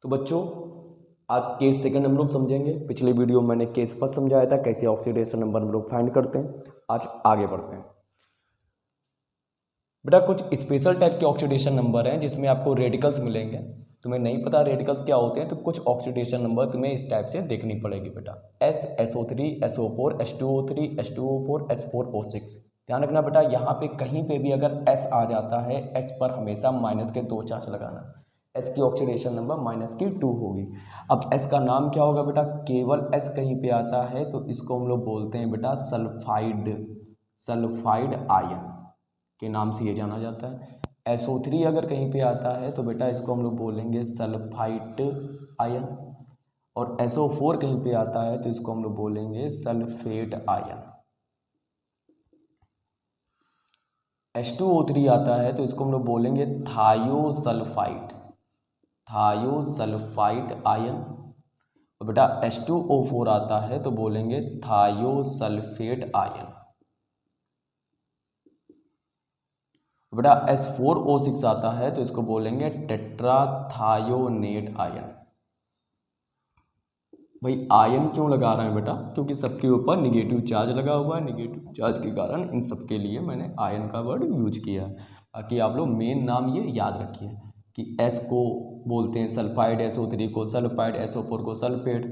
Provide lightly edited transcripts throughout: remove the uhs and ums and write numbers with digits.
तो बच्चों आज केस सेकंड हम लोग समझेंगे। पिछले वीडियो में मैंने केस फर्स्ट समझाया था कैसे ऑक्सीडेशन नंबर हम लोग फाइंड करते हैं। आज आगे बढ़ते हैं। बेटा कुछ स्पेशल टाइप के ऑक्सीडेशन नंबर हैं जिसमें आपको रेडिकल्स मिलेंगे। तुम्हें नहीं पता रेडिकल्स क्या होते हैं तो कुछ ऑक्सीडेशन नंबर तुम्हें इस टाइप से देखनी पड़ेगी बेटा। SO3 SO4 H2O3 H2O4 S4O6। ध्यान रखना बेटा, यहाँ पे कहीं पे भी अगर S आ जाता है, S पर हमेशा माइनस के 2 चार्ज लगाना। S की ऑक्सीडेशन नंबर -2 होगी। अब S का नाम क्या होगा बेटा? केवल S कहीं पे आता है तो इसको हम लोग बोलते हैं बेटा सल्फाइड आयन के नाम से ये जाना जाता है। SO3 अगर कहीं पे आता है तो बेटा इसको हम लोग बोलेंगे सल्फाइड आयन, और SO4 कहीं पे आता है तो इसको हम लोग बोलेंगे सल्फेट आयन। H2O3 आता है तो इसको हम लोग बोलेंगे थायोसल्फाइड आयन, और बेटा H2O4 आता है तो बोलेंगे थायोसल्फेट आयन। बेटा S4O6 आता है तो इसको बोलेंगे टेट्राथायोनेट आयन। भाई आयन क्यों लगा रहे हैं बेटा? क्योंकि सबके ऊपर निगेटिव चार्ज लगा हुआ है। निगेटिव चार्ज के कारण इन सब के लिए मैंने आयन का वर्ड यूज किया है, ताकि आप लोग मेन नाम ये याद रखिए कि S को बोलते हैं सल्फाइड, SO3 को सल्फाइड, SO4 को सल्फेट,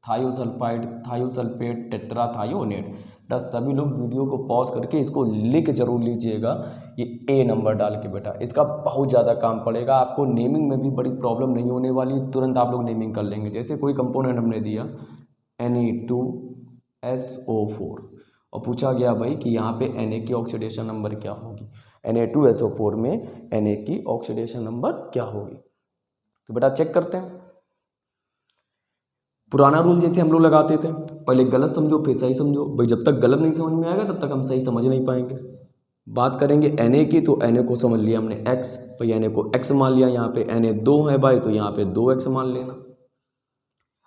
थायोसल्फेट, टेट्राथायोनेट। बेटा सभी लोग वीडियो को पॉज करके इसको लिख जरूर लीजिएगा, ये A नंबर डाल के बेटा। इसका बहुत ज़्यादा काम पड़ेगा आपको। नेमिंग में भी बड़ी प्रॉब्लम नहीं होने वाली, तुरंत आप लोग नेमिंग कर लेंगे। जैसे कोई कंपोनेंट हमने दिया Na2SO4 और पूछा गया भाई कि यहाँ पे Na की ऑक्सीडेशन नंबर क्या होगी, Na2SO4 में Na की ऑक्सीडेशन नंबर क्या होगी। तो बेटा चेक करते हैं। पुराना रूल जैसे हम लोग लगाते थे, पहले गलत समझो फिर सही समझो। भाई जब तक गलत नहीं समझ में आएगा तब तक हम सही समझ नहीं पाएंगे। बात करेंगे Na की, तो Na को समझ लिया हमने x, भाई Na को x मान लिया। यहाँ पे Na 2 है भाई तो यहाँ पे 2x मान लेना।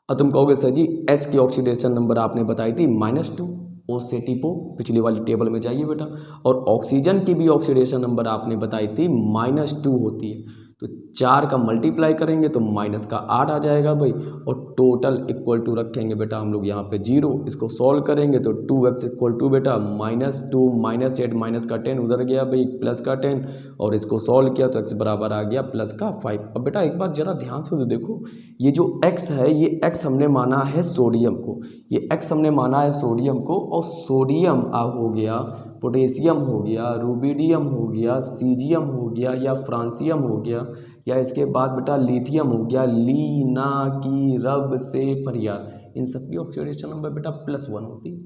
अब तुम कहोगे सर जी S की ऑक्सीडेशन नंबर आपने बताई थी -2, O से टिपो, पिछली वाली टेबल में जाइए बेटा। और ऑक्सीजन की भी ऑक्सीडेशन नंबर आपने बताई थी -2 होती है, तो 4 का मल्टीप्लाई करेंगे तो माइनस का 8 आ जाएगा भाई, और टोटल इक्वल टू रखेंगे बेटा हम लोग यहाँ पे 0। इसको सॉल्व करेंगे तो 2x इक्वल टू बेटा -2 -8 माइनस का 10 उधर गया भाई प्लस का 10, और इसको सॉल्व किया तो x बराबर आ गया प्लस का 5। अब बेटा एक बात जरा ध्यान से तो देखो, ये जो x है ये x हमने माना है सोडियम को, ये x हमने माना है सोडियम को, और सोडियम हो गया, पोटेशियम हो गया, रूबिडियम हो गया, सीजियम हो गया, या फ्रांसियम हो गया, या इसके बाद बेटा लिथियम हो गया, ली ना की रब से फरियाद। इन सब की ऑक्सीडेशन नंबर बेटा +1 होती है,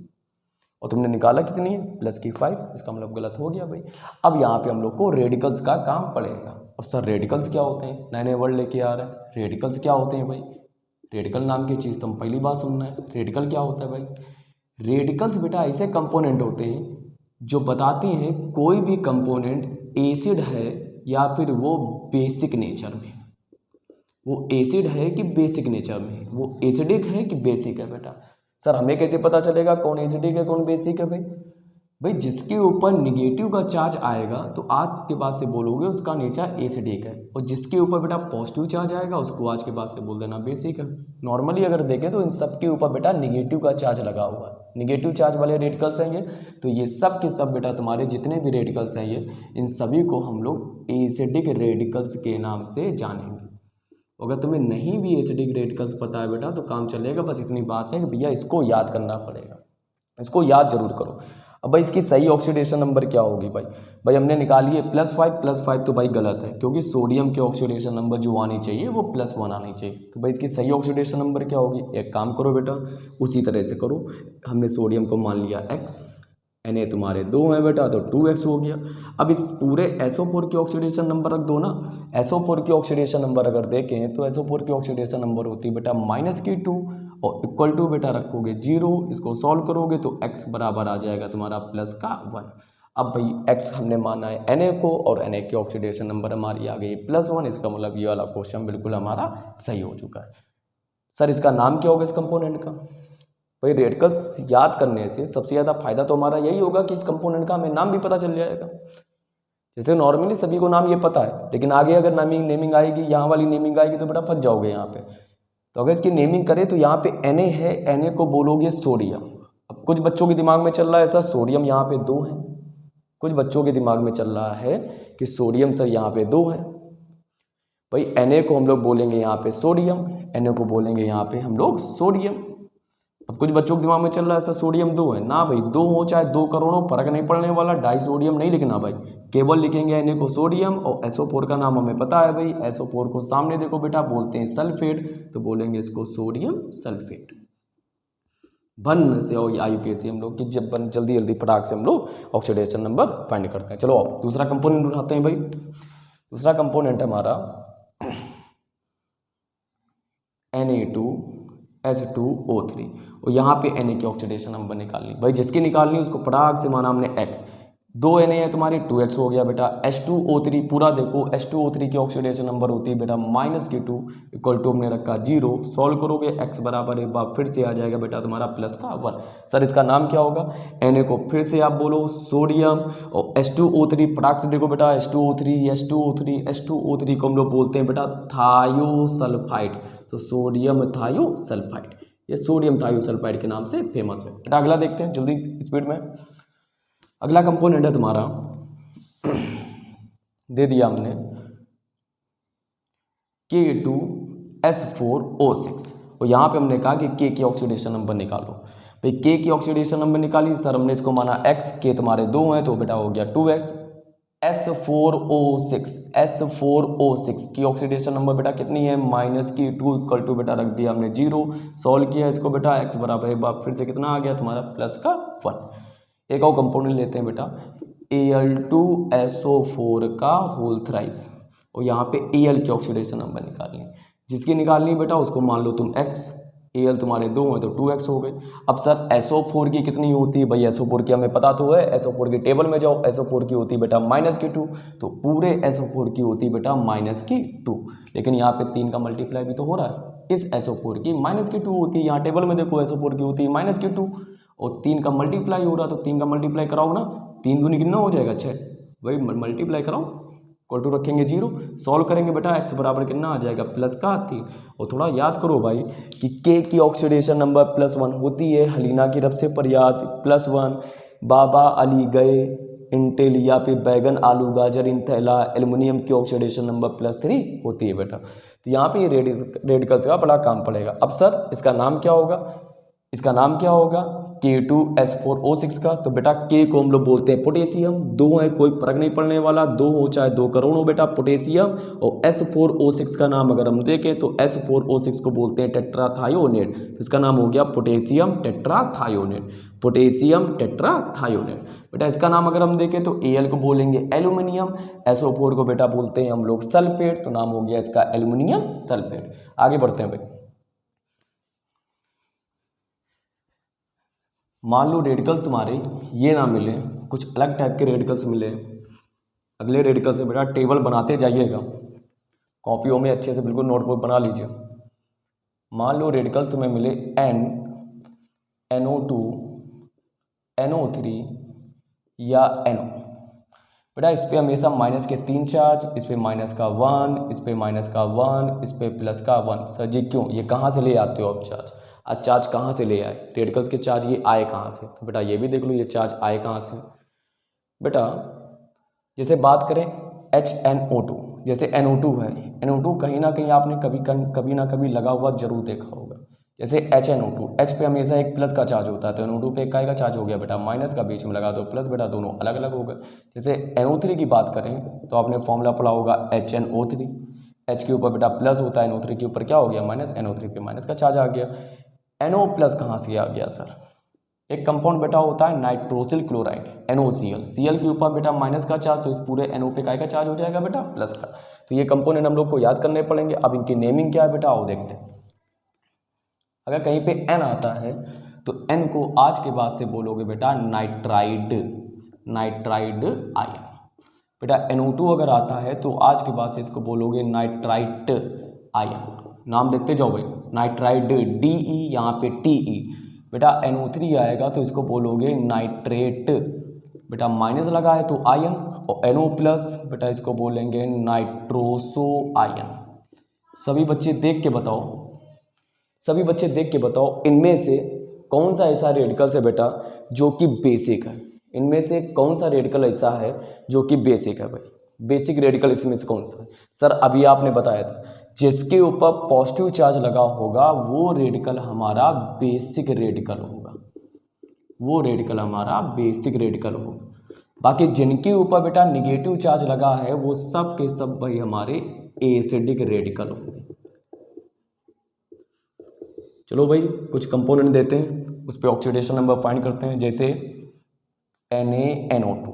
और तुमने निकाला कितनी है? +5। इसका मतलब गलत हो गया भाई। अब यहाँ पे हम लोग को रेडिकल्स का काम पड़ेगा। अब सर रेडिकल्स क्या होते हैं? नए नए वर्ड लेके आ रहे हैं। रेडिकल्स क्या होते हैं भाई? रेडिकल नाम की चीज़ तो हम पहली बार सुन रहे हैं। रेडिकल क्या होता है भाई? रेडिकल्स बेटा ऐसे कंपोनेंट होते हैं जो बताते हैं कोई भी कंपोनेंट एसिड है या फिर वो बेसिक नेचर में, वो एसिड है कि बेसिक नेचर में, वो एसिडिक है कि बेसिक है बेटा। सर हमें कैसे पता चलेगा कौन एसिडिक है कौन बेसिक है भाई? भाई जिसके ऊपर निगेटिव का चार्ज आएगा तो आज के बाद से बोलोगे उसका नेचर एसिडिक है, और जिसके ऊपर बेटा पॉजिटिव चार्ज आएगा उसको आज के बाद से बोल देना बेसिक है। नॉर्मली अगर देखें तो इन सब के ऊपर बेटा निगेटिव का चार्ज लगा हुआ है, निगेटिव चार्ज वाले रेडिकल्स हैं ये। तो ये सब के सब बेटा तुम्हारे जितने भी रेडिकल्स हैं ये, इन सभी को हम लोग एसिडिक रेडिकल्स के नाम से जानेंगे। अगर तुम्हें नहीं भी एसिडिक रेडिकल्स पता है बेटा तो काम चलेगा, बस इतनी बात है कि भैया इसको याद करना पड़ेगा, इसको याद जरूर करो। अब भाई इसकी सही ऑक्सीडेशन नंबर क्या होगी भाई? भाई हमने निकाली है +5 तो भाई गलत है, क्योंकि सोडियम की ऑक्सीडेशन नंबर जो आनी चाहिए वो +1 आनी चाहिए। तो भाई इसकी सही ऑक्सीडेशन नंबर क्या होगी? एक काम करो बेटा, उसी तरह से करो। हमने सोडियम को मान लिया x, Na तुम्हारे 2 है बेटा तो 2x हो गया। अब इस पूरे SO4 की ऑक्सीडेशन नंबर रख दो ना। SO4 की ऑक्सीडेशन नंबर अगर देखें तो SO4 की ऑक्सीडेशन नंबर होती है बेटा -2 और इक्वल टू बेटा रखोगे 0। इसको सॉल्व करोगे तो x बराबर आ जाएगा तुम्हारा +1। अब भाई x हमने माना है Na को, और Na की ऑक्सीडेशन नंबर हमारी आ गई +1। इसका मतलब ये वाला क्वेश्चन बिल्कुल हमारा सही हो चुका है। सर इसका नाम क्या होगा इस कंपोनेंट का? भाई रेडिकल्स याद करने से सबसे ज़्यादा फायदा तो हमारा यही होगा कि इस कंपोनेंट का हमें नाम भी पता चल जाएगा। जैसे नॉर्मली सभी को नाम ये पता है, लेकिन आगे अगर नेमिंग आएगी, यहाँ वाली नेमिंग आएगी तो बेटा फंस जाओगे यहाँ पे। तो अगर इसकी नेमिंग करें तो यहाँ पे Na है, Na को बोलोगे सोडियम। अब कुछ बच्चों के दिमाग में चल रहा है ऐसा सोडियम यहाँ पे 2 है, कुछ बच्चों के दिमाग में चल रहा है कि सोडियम सर यहाँ पे 2 है। भाई Na को हम लोग बोलेंगे यहाँ पे सोडियम, Na को बोलेंगे यहाँ पे हम लोग सोडियम। अब कुछ बच्चों के दिमाग में चल रहा है ऐसा सोडियम 2 है ना भाई, 2 हो चाहे 2 करोड़ हो, फर्क नहीं पड़ने वाला, डाई सोडियम नहीं लिखना भाई, केवल लिखेंगे Na को सोडियम। और SO4 का नाम हमें पता है भाई, SO4 को सामने देखो बेटा बोलते हैं सल्फेट, तो बोलेंगे इसको सोडियम सल्फेट। बन से और IUPAC हम लोग कि जब जल्दी जल्दी फटाक से हम लोग ऑक्सीडेशन नंबर फाइंड करते हैं। चलो अब दूसरा कंपोनेंट उठाते हैं भाई। दूसरा कंपोनेंट है हमारा Na2H2O3, और यहाँ पे Na की ऑक्सीडेशन नंबर निकालनी भाई, जिसकी निकालनी उसको फटाक से माना हमने x, 2 Na है तुम्हारी 2x हो गया बेटा। H2O3 पूरा देखो, H2O3 की ऑक्सीडेशन नंबर होती है बेटा -2 इक्वल टू हमने रखा 0, सॉल्व करोगे x बराबर एक बार फिर से आ जाएगा बेटा तुम्हारा +1। सर इसका नाम क्या होगा? Na को फिर से आप बोलो सोडियम, और H2O3 फटाक से देखो बेटा, H2O3 को हम लोग बोलते हैं बेटा थायोसल्फाइड, तो सोडियम थायोसल्फाइड, ये सोडियम थायोसल्फाइड के नाम से फेमस है बेटा। अगला देखते हैं जल्दी स्पीड में। अगला कंपोनेंट है तुम्हारा दे दिया हमने K2S4O6, और यहाँ पे हमने कहा कि K की ऑक्सीडेशन नंबर निकालो। भाई K की ऑक्सीडेशन नंबर निकाली सर, हमने इसको माना x, K तुम्हारे 2 हैं तो बेटा हो गया 2x। S4O6 की ऑक्सीडेशन नंबर बेटा कितनी है? -2 इक्वल टू बेटा रख दिया हमने 0, सॉल्व किया इसको बेटा, x बराबर एक बार फिर से कितना आ गया तुम्हारा +1। एक और कंपोनेंट लेते हैं बेटा Al2SO4 का होल थ्राइस, और यहाँ पे Al की ऑक्सीडेशन नंबर निकालनी है, जिसकी निकालनी बेटा उसको मान लो तुम x, Al तुम्हारे 2 हैं तो 2x हो गए। अब सर SO4 की कितनी होती है? भाई SO4 की हमें पता तो है, SO4 की टेबल में जाओ, SO4 की होती है बेटा -2, तो पूरे SO4 की होती है बेटा -2, लेकिन यहाँ पे 3 का मल्टीप्लाई भी तो हो रहा है, इस SO4 की -2 होती है, यहाँ टेबल में देखो SO4 की होती है -2, और 3 का मल्टीप्लाई हो रहा, तो 3 का मल्टीप्लाई कराओ ना, 3 दूनी कितना हो जाएगा 6, वही मल्टीप्लाई कराओ, इक्वल टू रखेंगे 0, सॉल्व करेंगे बेटा x बराबर कितना आ जाएगा +3। और थोड़ा याद करो भाई कि K की ऑक्सीडेशन नंबर +1 होती है, हलीना की रब से पर याद +1, बाबा अली गए इंटेल या पे बैगन आलू गाजर इन थैला, एल्युमिनियम की ऑक्सीडेशन नंबर +3 होती है बेटा। तो यहाँ पे ये रेडिकल्स का बड़ा काम पड़ेगा। अब सर इसका नाम क्या होगा? इसका नाम क्या होगा? K2S4O6 का, तो बेटा K को हम लोग बोलते हैं पोटेशियम, 2 है कोई फर्क नहीं पड़ने वाला, 2 हो चाहे 2 करोड़ हो बेटा पोटेशियम। और S4O6 का नाम अगर हम देखें तो S4O6 को बोलते हैं टेट्राथायोनेट, तो इसका नाम हो गया पोटेशियम टेट्राथायोनेट, पोटेशियम टेट्राथायोनेट। बेटा इसका नाम अगर हम देखें तो Al को बोलेंगे एल्यूमिनियम, SO4 को बेटा बोलते हैं हम लोग सल्फेट, तो नाम हो गया इसका एल्यूमिनियम सल्फेट। आगे बढ़ते हैं भाई। मान लो रेडिकल्स तुम्हारे ये ना मिले, कुछ अलग टाइप के रेडिकल्स मिले, अगले रेडिकल से बेटा टेबल बनाते जाइएगा, कॉपियों में अच्छे से बिल्कुल नोटबुक बना लीजिए। मान लो रेडिकल्स तुम्हें मिले N, NO2, NO3 या NO, बेटा इस पर हमेशा माइनस के 3 चार्ज, इस पर माइनस का 1, इस पर माइनस का 1, इस पर प्लस का 1। सर जी क्यों? ये कहाँ से ले आते हो आप चार्ज? आज चार्ज कहाँ से ले आए? रेडिकल्स के चार्ज ये आए कहाँ से? तो बेटा ये भी देख लो ये चार्ज आए कहाँ से। बेटा जैसे बात करें HNO2, जैसे NO2 है, NO2 कहीं ना कहीं आपने कभी ना कभी लगा हुआ जरूर देखा होगा। जैसे HNO2, H पे हमेशा एक प्लस का चार्ज होता है, तो NO2 पे काय का चार्ज हो गया बेटा माइनस का, बीच में लगा दो प्लस, बेटा दोनों अलग अलग हो गए। जैसे NO3 की बात करें तो आपने फॉर्मूला पढ़ा होगा HNO3, H के ऊपर बेटा प्लस होता है, NO3 के ऊपर क्या हो गया माइनस, NO3 पे माइनस का चार्ज आ गया। NO प्लस कहाँ से आ गया सर? एक कंपाउंड बेटा होता है नाइट्रोसिल क्लोराइड NOCl, Cl के ऊपर बेटा माइनस का चार्ज, तो इस पूरे NO पे काय का चार्ज हो जाएगा बेटा प्लस का। तो ये कंपोनेंट हम लोग को याद करने पड़ेंगे। अब इनकी नेमिंग क्या है बेटा आओ देखते हैं। अगर कहीं पे N आता है तो N को आज के बाद से बोलोगे बेटा नाइट्राइड आयन। बेटा NO2 अगर आता है तो आज के बाद से इसको बोलोगे नाइट्राइट आयन। नाम देखते जाओ भाई, नाइट्राइड DE यहाँ पे TE। बेटा NO3 आएगा तो इसको बोलोगे नाइट्रेट, बेटा माइनस लगा है तो आयन, और NO प्लस बेटा इसको बोलेंगे नाइट्रोसो आयन। सभी बच्चे देख के बताओ इनमें से कौन सा ऐसा रेडिकल है बेटा जो कि बेसिक है। इनमें से कौन सा रेडिकल ऐसा है जो कि बेसिक है भाई। बेसिक रेडिकल इसमें से कौन सा है? सर अभी आपने बताया था जिसके ऊपर पॉजिटिव चार्ज लगा होगा वो रेडिकल हमारा बेसिक रेडिकल होगा, वो रेडिकल हमारा बेसिक रेडिकल होगा। बाकी जिनके ऊपर बेटा निगेटिव चार्ज लगा है वो सब के सब भाई हमारे एसिडिक रेडिकल होंगे। चलो भाई कुछ कंपोनेंट देते हैं, उस पर ऑक्सीडेशन नंबर फाइंड करते हैं। जैसे NaNO2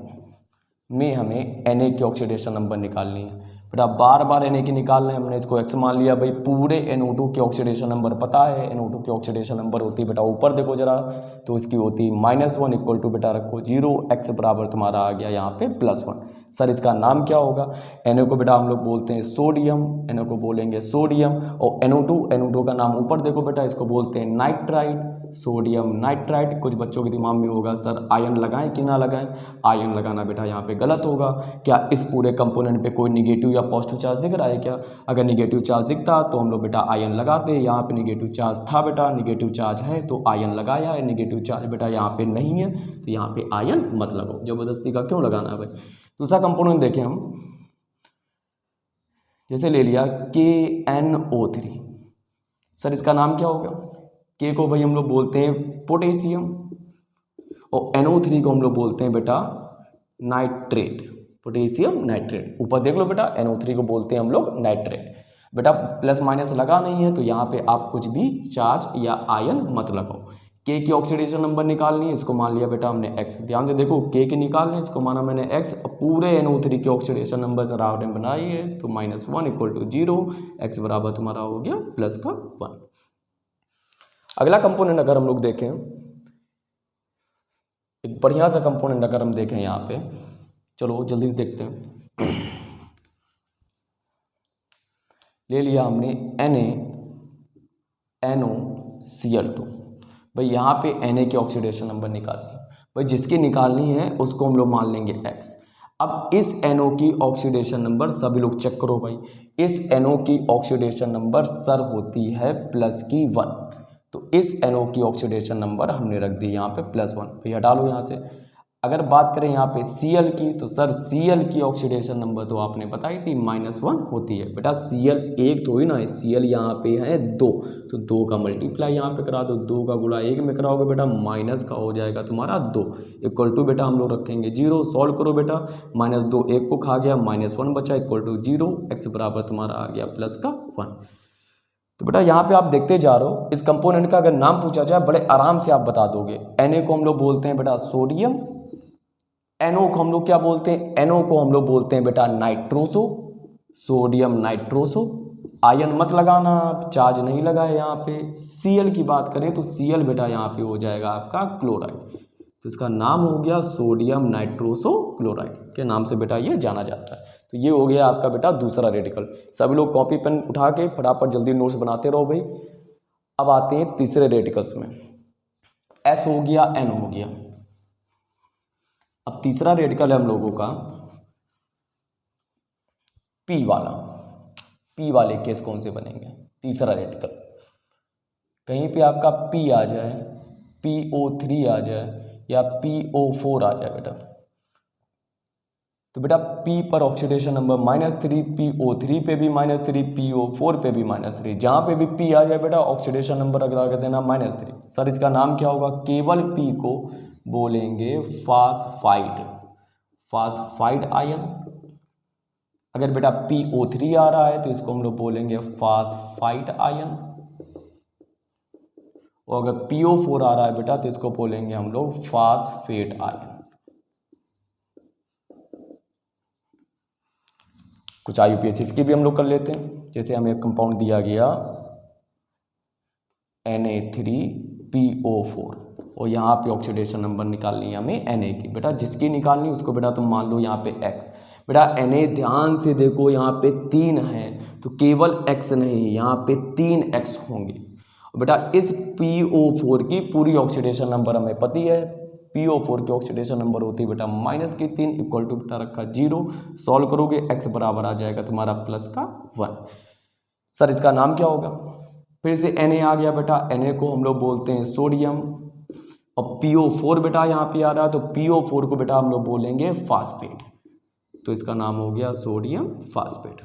में हमें Na की ऑक्सीडेशन नंबर निकालनी है बेटा, बार बार Na की निकालना है। हमने इसको x मान लिया भाई। पूरे NO2 के ऑक्सीडेशन नंबर पता है, NO2 की ऑक्सीडेशन नंबर होती है बेटा ऊपर देखो जरा, तो इसकी होती है -1 इक्वल टू बेटा रखो 0, x बराबर तुम्हारा आ गया यहाँ पे +1। सर इसका नाम क्या होगा? Na को बेटा हम लोग बोलते हैं सोडियम, Na को बोलेंगे सोडियम। और NO2 का नाम ऊपर देखो बेटा, इसको बोलते हैं नाइट्राइड, सोडियम नाइट्राइड। कुछ बच्चों के दिमाग में होगा सर आयन लगाएं कि ना लगाएं। आयन लगाना बेटा यहाँ पे गलत होगा। क्या इस पूरे कंपोनेंट पे कोई निगेटिव या पॉजिटिव चार्ज दिख रहा है क्या? अगर निगेटिव चार्ज दिखता तो हम लोग बेटा आयन लगाते। यहाँ पे निगेटिव चार्ज था बेटा, निगेटिव चार्ज है तो आयन लगाया है। निगेटिव चार्ज बेटा यहाँ पे नहीं है तो यहाँ पे आयन मत लगाओ। जबरदस्ती का क्यों लगाना है भाई। दूसरा कंपोनेंट देखें हम, जैसे ले लिया KNO3। सर इसका नाम क्या होगा? K को भाई हम लोग बोलते हैं पोटेशियम और NO3 को हम लोग बोलते हैं बेटा नाइट्रेट, पोटेशियम नाइट्रेट। ऊपर देख लो बेटा, NO3 को बोलते हैं हम लोग नाइट्रेट। बेटा प्लस माइनस लगा नहीं है तो यहाँ पे आप कुछ भी चार्ज या आयन मत लगाओ। K की ऑक्सीडेशन नंबर निकालनी है, इसको मान लिया बेटा हमने x। ध्यान से देखो, K के निकालने इसको माना मैंने x। पूरे NO3 की ऑक्सीडेशन नंबर सर आपने बनाई है तो -1 इक्वल टू 0, x बराबर तुम्हारा हो गया +1। अगला कंपोनेंट अगर हम लोग देखें, एक बढ़िया सा कंपोनेंट अगर हम देखें यहाँ पे, चलो जल्दी से देखते हैं। ले लिया हमने NaNOCl2। भाई यहाँ पे Na की ऑक्सीडेशन नंबर निकालनी है भाई, जिसकी निकालनी है उसको हम लोग मान लेंगे x। अब इस NO की ऑक्सीडेशन नंबर सभी लोग चेक करो भाई, इस NO की ऑक्सीडेशन नंबर सर होती है +1। तो इस NO की ऑक्सीडेशन नंबर हमने रख दी यहाँ पे +1। भैया डालो यहाँ से। अगर बात करें यहाँ पे Cl की, तो सर Cl की ऑक्सीडेशन नंबर तो आपने बताई थी -1 होती है बेटा। Cl एक तो ही ना है, Cl यहाँ पे है 2, तो 2 का मल्टीप्लाई यहाँ पे करा दो। 2 का गुणा 1 में कराओगे बेटा, माइनस का हो जाएगा तुम्हारा 2 इक्वल टू बेटा हम लोग रखेंगे 0। सॉल्व करो बेटा, -2 1 को खा गया, -1 बचा इक्वल टू 0, x बराबर तुम्हारा आ गया +1। तो बेटा यहाँ पे आप देखते जा रहे हो, इस कंपोनेंट का अगर नाम पूछा जाए बड़े आराम से आप बता दोगे। Na को हम लोग बोलते हैं बेटा सोडियम, NO को हम लोग क्या बोलते हैं? NO को हम लोग बोलते हैं बेटा नाइट्रोसो, सोडियम नाइट्रोसो। आयन मत लगाना, चार्ज नहीं लगाए यहाँ पे। Cl की बात करें तो Cl बेटा यहाँ पे हो जाएगा आपका क्लोराइड, तो इसका नाम हो गया सोडियम नाइट्रोसो क्लोराइड के नाम से बेटा ये जाना जाता है। तो ये हो गया आपका बेटा दूसरा रेडिकल। सभी लोग कॉपी पेन उठा के फटाफट जल्दी नोट्स बनाते रहो भाई। अब आते हैं तीसरे रेडिकल्स में, S हो गया, N हो गया। अब तीसरा रेडिकल है हम लोगों का P वाला। P वाले केस कौन से बनेंगे? तीसरा रेडिकल कहीं पे आपका P आ जाए, PO3 आ जाए या PO4 आ जाए बेटा, तो बेटा P पर ऑक्सीडेशन नंबर -3, PO3 पे भी -3, PO4 पे भी -3। जहाँ पे भी P आ जाए बेटा ऑक्सीडेशन नंबर अगर लगा देना -3। सर इसका नाम क्या होगा? केवल P को बोलेंगे फास्फाइड आयन। अगर बेटा PO3 आ रहा है तो इसको हम लोग बोलेंगे फास्फाइड आयन, और अगर PO4 आ रहा है बेटा तो इसको बोलेंगे हम लोग फास्फेट आयन। कुछ IUPAC इसकी भी हम लोग कर लेते हैं। जैसे हमें एक कंपाउंड दिया गया Na3PO4 और यहाँ पे ऑक्सीडेशन नंबर निकालनी है हमें Na की। बेटा जिसकी निकालनी उसको बेटा तुम मान लो यहाँ पे x। बेटा Na ध्यान से देखो, यहाँ पे 3 है तो केवल x नहीं, यहाँ पे 3x होंगे। बेटा इस PO4 की पूरी ऑक्सीडेशन नंबर हमें पता है PO4 की ऑक्सीडेशन नंबर होती है बेटा -3 इक्वल टू बेटा रखा 0। सॉल्व करोगे x बराबर आ जाएगा तुम्हारा +1। सर इसका नाम क्या होगा? फिर से Na आ गया बेटा, Na को हम लोग बोलते हैं सोडियम, और PO4 बेटा यहाँ पे आ रहा है तो PO4 को बेटा हम लोग बोलेंगे फास्फेट, तो इसका नाम हो गया सोडियम फास्फेट।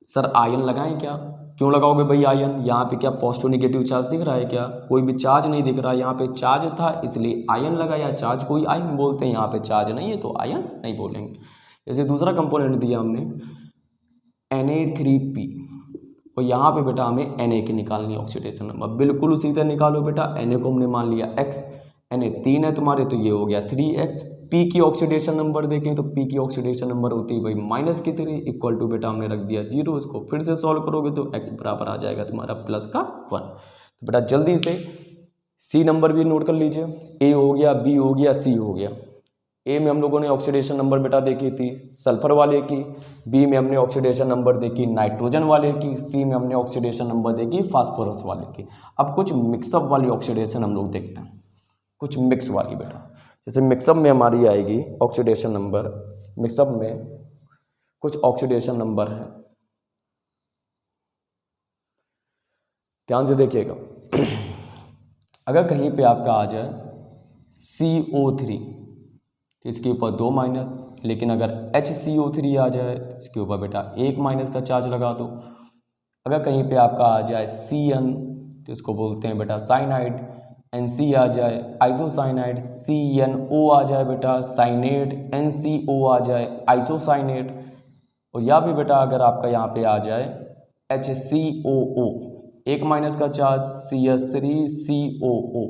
सर आयन लगाएं क्या? क्यों लगाओगे भाई आयन? यहाँ पे क्या पॉजिटिव नेगेटिव चार्ज दिख रहा है क्या? कोई भी चार्ज नहीं दिख रहा है, यहाँ पे चार्ज था इसलिए आयन लगाया। चार्ज कोई आयन बोलते हैं, यहाँ पे चार्ज नहीं है तो आयन नहीं बोलेंगे। जैसे दूसरा कंपोनेंट दिया हमने Na3P, और यहाँ पे बेटा हमें Na की निकालनी ऑक्सीडेशन नंबर, बिल्कुल उसी तरह निकालो बेटा। Na को हमने मान लिया x, Na 3 है तुम्हारे तो ये हो गया 3x। P की ऑक्सीडेशन नंबर देखें तो P की ऑक्सीडेशन नंबर होती है भाई -3 इक्वल टू बेटा हमने रख दिया 0। इसको फिर से सॉल्व करोगे तो x बराबर आ जाएगा तुम्हारा +1। तो बेटा जल्दी से C नंबर भी नोट कर लीजिए। A हो गया, B हो गया, C हो गया। ए में हम लोगों ने ऑक्सीडेशन नंबर बेटा देखी थी सल्फर वाले की, बी में हमने ऑक्सीडेशन नंबर देखी नाइट्रोजन वाले की, सी में हमने ऑक्सीडेशन नंबर देखी फास्फोरस वाले की। अब कुछ मिक्सअप वाली ऑक्सीडेशन हम लोग देखते हैं, कुछ मिक्स वाली बेटा। जैसे मिक्सअप में हमारी आएगी ऑक्सीडेशन नंबर, मिक्सअप में कुछ ऑक्सीडेशन नंबर है, ध्यान से देखिएगा। अगर कहीं पे आपका आ जाए CO3 तो इसके ऊपर 2 माइनस, लेकिन अगर HCO3 आ जाए तो इसके ऊपर बेटा 1 माइनस का चार्ज लगा दो। अगर कहीं पे आपका आ जाए CN तो इसको बोलते हैं बेटा साइनाइड, NC आ जाए आइसोसाइनाइड, CNO आ जाए बेटा साइनेट, NCO आ जाए आइसोसाइनेट, और या भी बेटा अगर आपका यहाँ पे आ जाए HCOO 1 माइनस का चार्ज, CH3COO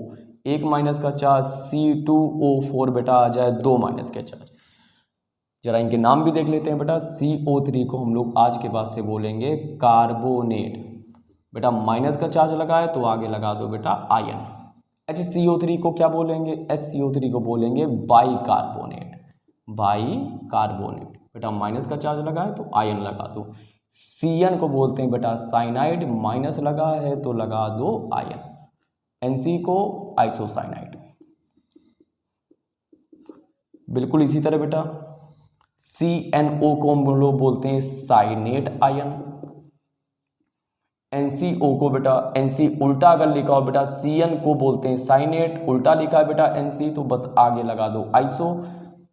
1 माइनस का चार्ज, C2O4 बेटा आ जाए 2 माइनस के चार्ज। जरा इनके नाम भी देख लेते हैं बेटा। CO3 को हम लोग आज के बाद से बोलेंगे कार्बोनेट, बेटा माइनस का चार्ज लगाए तो आगे लगा दो बेटा आयन। HCO3 को क्या बोलेंगे? HCO3 को बोलेंगे बाइकार्बोनेट, बाइकार्बोनेट, बेटा माइनस का चार्ज लगा है तो आयन लगा दो। CN को बोलते हैं बेटा साइनाइड, माइनस लगा है तो लगा दो आयन। NC को आइसोसाइनाइड, बिल्कुल इसी तरह बेटा CNO को हम लोग बोलते हैं साइनेट आयन। NCO को बेटा NC उल्टा अगर लिखा हो बेटा CN को बोलते हैं साइनेट, उल्टा लिखा है बेटा NC तो बस आगे लगा दो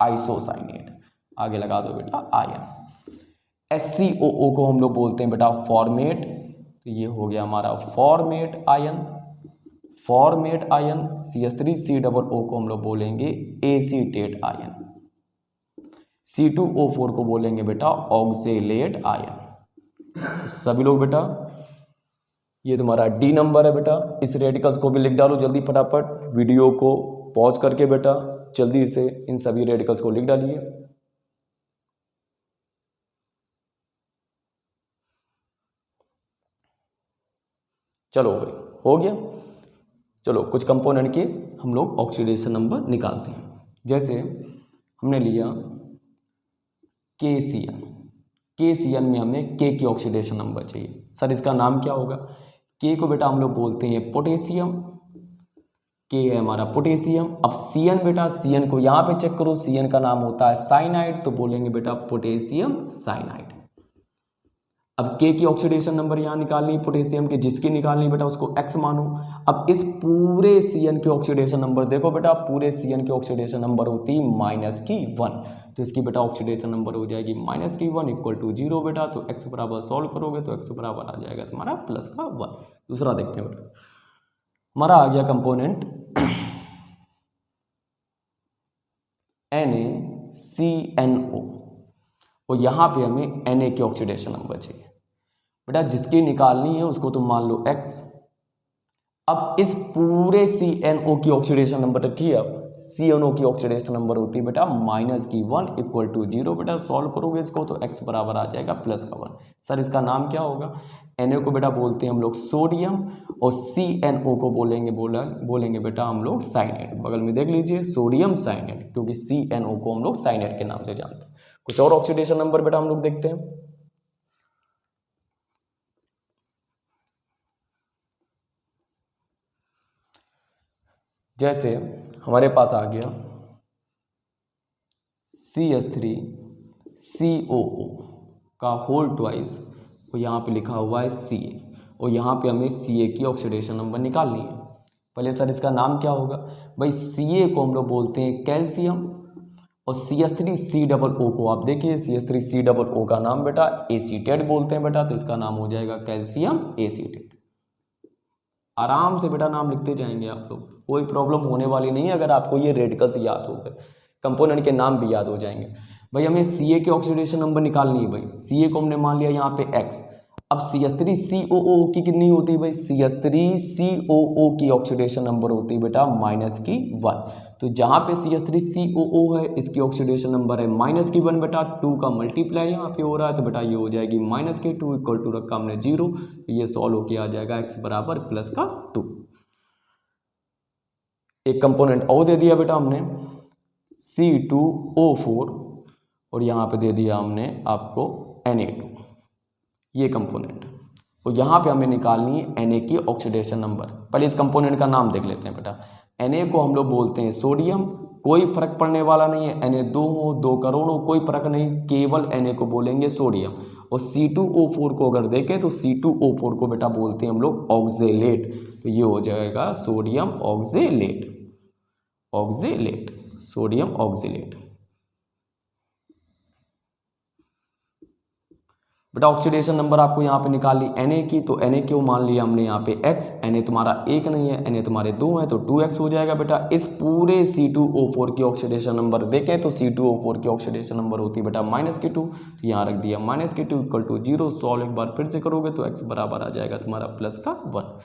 आइसोसाइनेट, आगे लगा दो बेटा आयन। SCOO को हम लोग बोलते हैं बेटा फॉर्मेट, तो ये हो गया हमारा format ion, format ion. CH3COO को हम लोग बोलेंगे एसीटेट आयन, C2O4 को बोलेंगे बेटा ऑक्जेलेट आयन। सभी लोग बेटा ये तुम्हारा D नंबर है बेटा, इस रेडिकल्स को भी लिख डालो जल्दी फटाफट, वीडियो को पॉज करके बेटा जल्दी से इन सभी रेडिकल्स को लिख डालिए। चलो भाई हो गया। चलो कुछ कंपोनेंट के हम लोग ऑक्सीडेशन नंबर निकालते हैं। जैसे हमने लिया KCl, KCl में हमें K की ऑक्सीडेशन नंबर चाहिए। सर इसका नाम क्या होगा? K को बेटा हम लोग बोलते हैं पोटेशियम, K है हमारा पोटेशियम। अब CN बेटा, CN को यहाँ पे चेक करो, CN का नाम होता है साइनाइड, तो बोलेंगे बेटा पोटेशियम साइनाइड। अब K की ऑक्सीडेशन नंबर यहाँ निकालनी पोटेशियम की, जिसकी निकालनी बेटा उसको X मानो। अब इस पूरे CN के ऑक्सीडेशन नंबर देखो बेटा, पूरे CN के ऑक्सीडेशन नंबर होती -1, तो इसकी बेटा ऑक्सीडेशन नंबर हो जाएगी -1 इक्वल टू 0 बेटा। तो X बराबर सॉल्व करोगे तो X बराबर आ जाएगा तुम्हारा +1। दूसरा देखते हैं बेटा, हमारा आ गया कंपोनेंट NaCNO, और यहाँ पे हमें Na की ऑक्सीडेशन नंबर चाहिए बेटा, जिसकी निकालनी है उसको तुम मान लो X। अब इस पूरे CNO की ऑक्सीडेशन नंबर रखी है, अब CNO की ऑक्सीडेशन नंबर होती है बेटा -1 इक्वल टू 0 बेटा। सॉल्व करोगे इसको तो X बराबर आ जाएगा +1। सर इसका नाम क्या होगा? Na को बेटा बोलते हैं हम लोग सोडियम, और CNO को बोलेंगे बेटा हम लोग साइनेट। बगल में देख लीजिए सोडियम साइनेट, क्योंकि CNO को हम लोग साइनेट के नाम से जानते हैं। कुछ और ऑक्सीडेशन नंबर बेटा हम लोग देखते हैं। जैसे हमारे पास आ गया CH3COO का होल ट्वाइस और यहाँ पे लिखा हुआ है Ca और यहाँ पे हमें Ca की ऑक्सीडेशन नंबर निकालनी है। पहले सर इसका नाम क्या होगा भाई, Ca को हम लोग बोलते हैं कैल्शियम और CH3COO को आप देखिए CH3COO का नाम बेटा एसीटेट बोलते हैं बेटा, तो इसका नाम हो जाएगा कैल्शियम एसीटेट। आराम से बेटा नाम लिखते जाएंगे आप लोग, कोई प्रॉब्लम होने वाली नहीं है अगर आपको ये रेडिकल्स याद हो गए, कंपोनेंट के नाम भी याद हो जाएंगे। भाई हमें Ca की ऑक्सीडेशन नंबर निकालनी है भाई, Ca को हमने मान लिया यहाँ पे X। अब CH3COO की कितनी होती है भाई, CH3COO की ऑक्सीडेशन नंबर होती है बेटा -1। तो जहाँ पे CH3COO है इसकी ऑक्सीडेशन नंबर है -1 बेटा, 2 का मल्टीप्लाई यहाँ पे हो रहा है तो बेटा ये हो जाएगी -2 इक्वल टू रखा हमने 0, तो ये सॉल्व होके आ जाएगा x बराबर +2। एक कंपोनेंट और दे दिया बेटा हमने C2O4 और यहाँ पे दे दिया हमने आपको Na2, ये कंपोनेंट, और यहाँ पे हमें निकालनी है Na की ऑक्सीडेशन नंबर। पहले इस कंपोनेंट का नाम देख लेते हैं बेटा। Na को हम लोग बोलते हैं सोडियम, कोई फर्क पड़ने वाला नहीं है, Na 2 हो 2 करोड़ हो कोई फर्क नहीं, केवल Na को बोलेंगे सोडियम। और C2O4 को अगर देखें तो C2O4 को बेटा बोलते हैं हम लोग ऑक्जेलेट, तो ये हो जाएगा sodium oxalate, oxalate, sodium oxalate. बेटा ऑक्सीडेशन नंबर आपको यहाँ पे निकाल ली Na की, तो Na क्यों मान लिया हमने यहाँ पे X, Na तुम्हारा 1 नहीं है, Na तुम्हारे 2 है तो 2x हो जाएगा बेटा। इस पूरे C2O4 की ऑक्सीडेशन नंबर देखें तो C2O4 की ऑक्सीडेशन नंबर होती है बेटा -2, तो यहाँ रख दिया -2 इक्वल टू 0। सॉल्व एक बार फिर से करोगे तो x बराबर आ जाएगा तुम्हारा +1।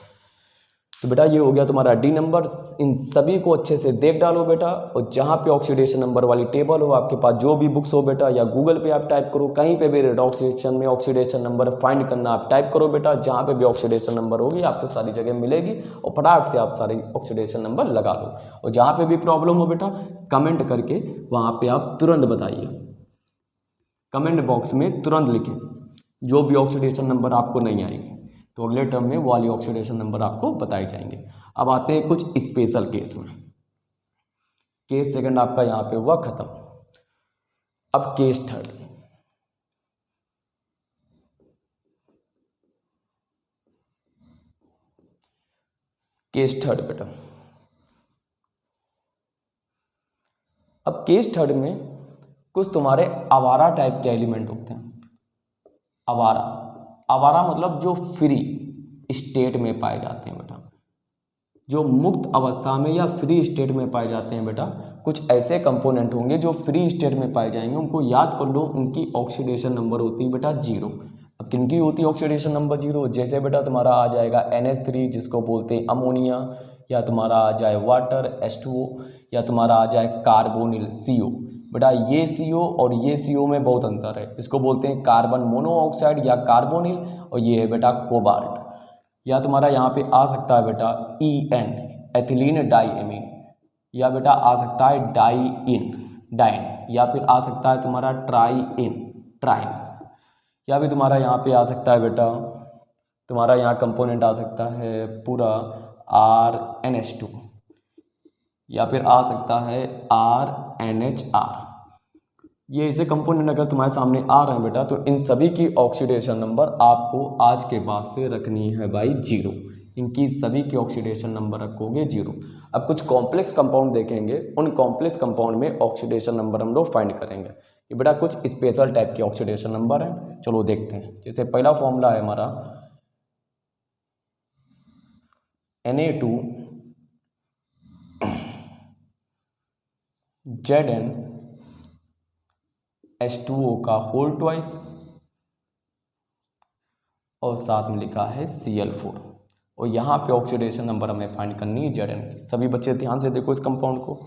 तो बेटा ये हो गया तुम्हारा डी नंबर। इन सभी को अच्छे से देख डालो बेटा, और जहाँ पे ऑक्सीडेशन नंबर वाली टेबल हो आपके पास, जो भी बुक्स हो बेटा, या गूगल पे आप टाइप करो, कहीं पे भी रेडॉक्स सेक्शन में ऑक्सीडेशन नंबर फाइंड करना आप टाइप करो बेटा, जहाँ पे भी ऑक्सीडेशन नंबर होगी आपको सारी जगह मिलेगी और फटाक से आप सारे ऑक्सीडेशन नंबर लगा लो। और जहाँ पे भी प्रॉब्लम हो बेटा कमेंट करके वहाँ पे आप तुरंत बताइए, कमेंट बॉक्स में तुरंत लिखें जो भी ऑक्सीडेशन नंबर आपको नहीं आएंगे, तो अगले टर्म में वो वाली ऑक्सीडेशन नंबर आपको बताए जाएंगे। अब आते हैं कुछ स्पेशल केस में। केस सेकंड आपका यहाँ पे हुआ खत्म। अब केस थर्ड। केस थर्ड बेटा, अब केस थर्ड में कुछ तुम्हारे आवारा टाइप के एलिमेंट होते हैं। आवारा, आवारा मतलब जो फ्री स्टेट में पाए जाते हैं बेटा, जो मुक्त अवस्था में या फ्री स्टेट में पाए जाते हैं बेटा। कुछ ऐसे कंपोनेंट होंगे जो फ्री स्टेट में पाए जाएंगे, उनको याद कर लो, उनकी ऑक्सीडेशन नंबर होती है बेटा 0। अब किनकी होती है ऑक्सीडेशन नंबर 0, जैसे बेटा तुम्हारा आ जाएगा NH3 जिसको बोलते हैं अमोनिया, या तुम्हारा आ जाए वाटर H2O, या तुम्हारा आ जाए कार्बोनिल CO। बेटा ये CO और ये CO में बहुत अंतर है, इसको बोलते हैं कार्बन मोनोऑक्साइड या कार्बोनिल, और ये है बेटा कोबाल्ट। या तुम्हारा यहाँ पे आ सकता है बेटा EN एथिलीन डाईएमीन, या बेटा आ सकता है डाइन, या फिर आ सकता है तुम्हारा ट्राइन, या भी तुम्हारा यहाँ पे आ सकता है बेटा, तुम्हारा यहाँ कंपोनेंट आ सकता है पूरा RNH2, या फिर आ सकता है RNHR। ये ऐसे कंपोनेंट अगर तुम्हारे सामने आ रहे हैं बेटा, तो इन सभी की ऑक्सीडेशन नंबर आपको आज के बाद से रखनी है भाई 0। इनकी सभी की ऑक्सीडेशन नंबर रखोगे 0। अब कुछ कॉम्प्लेक्स कंपाउंड देखेंगे, उन कॉम्प्लेक्स कंपाउंड में ऑक्सीडेशन नंबर हम लोग फाइंड करेंगे। ये बेटा कुछ स्पेशल टाइप के ऑक्सीडेशन नंबर हैं, चलो देखते हैं। जैसे पहला फॉर्मूला है हमारा Na2 Zn H2O का होल ट्वाइस और साथ में लिखा है Cl4, और यहाँ पे ऑक्सीडेशन नंबर हमें फाइंड करनी है Zn की। सभी बच्चे ध्यान से देखो इस कंपाउंड को,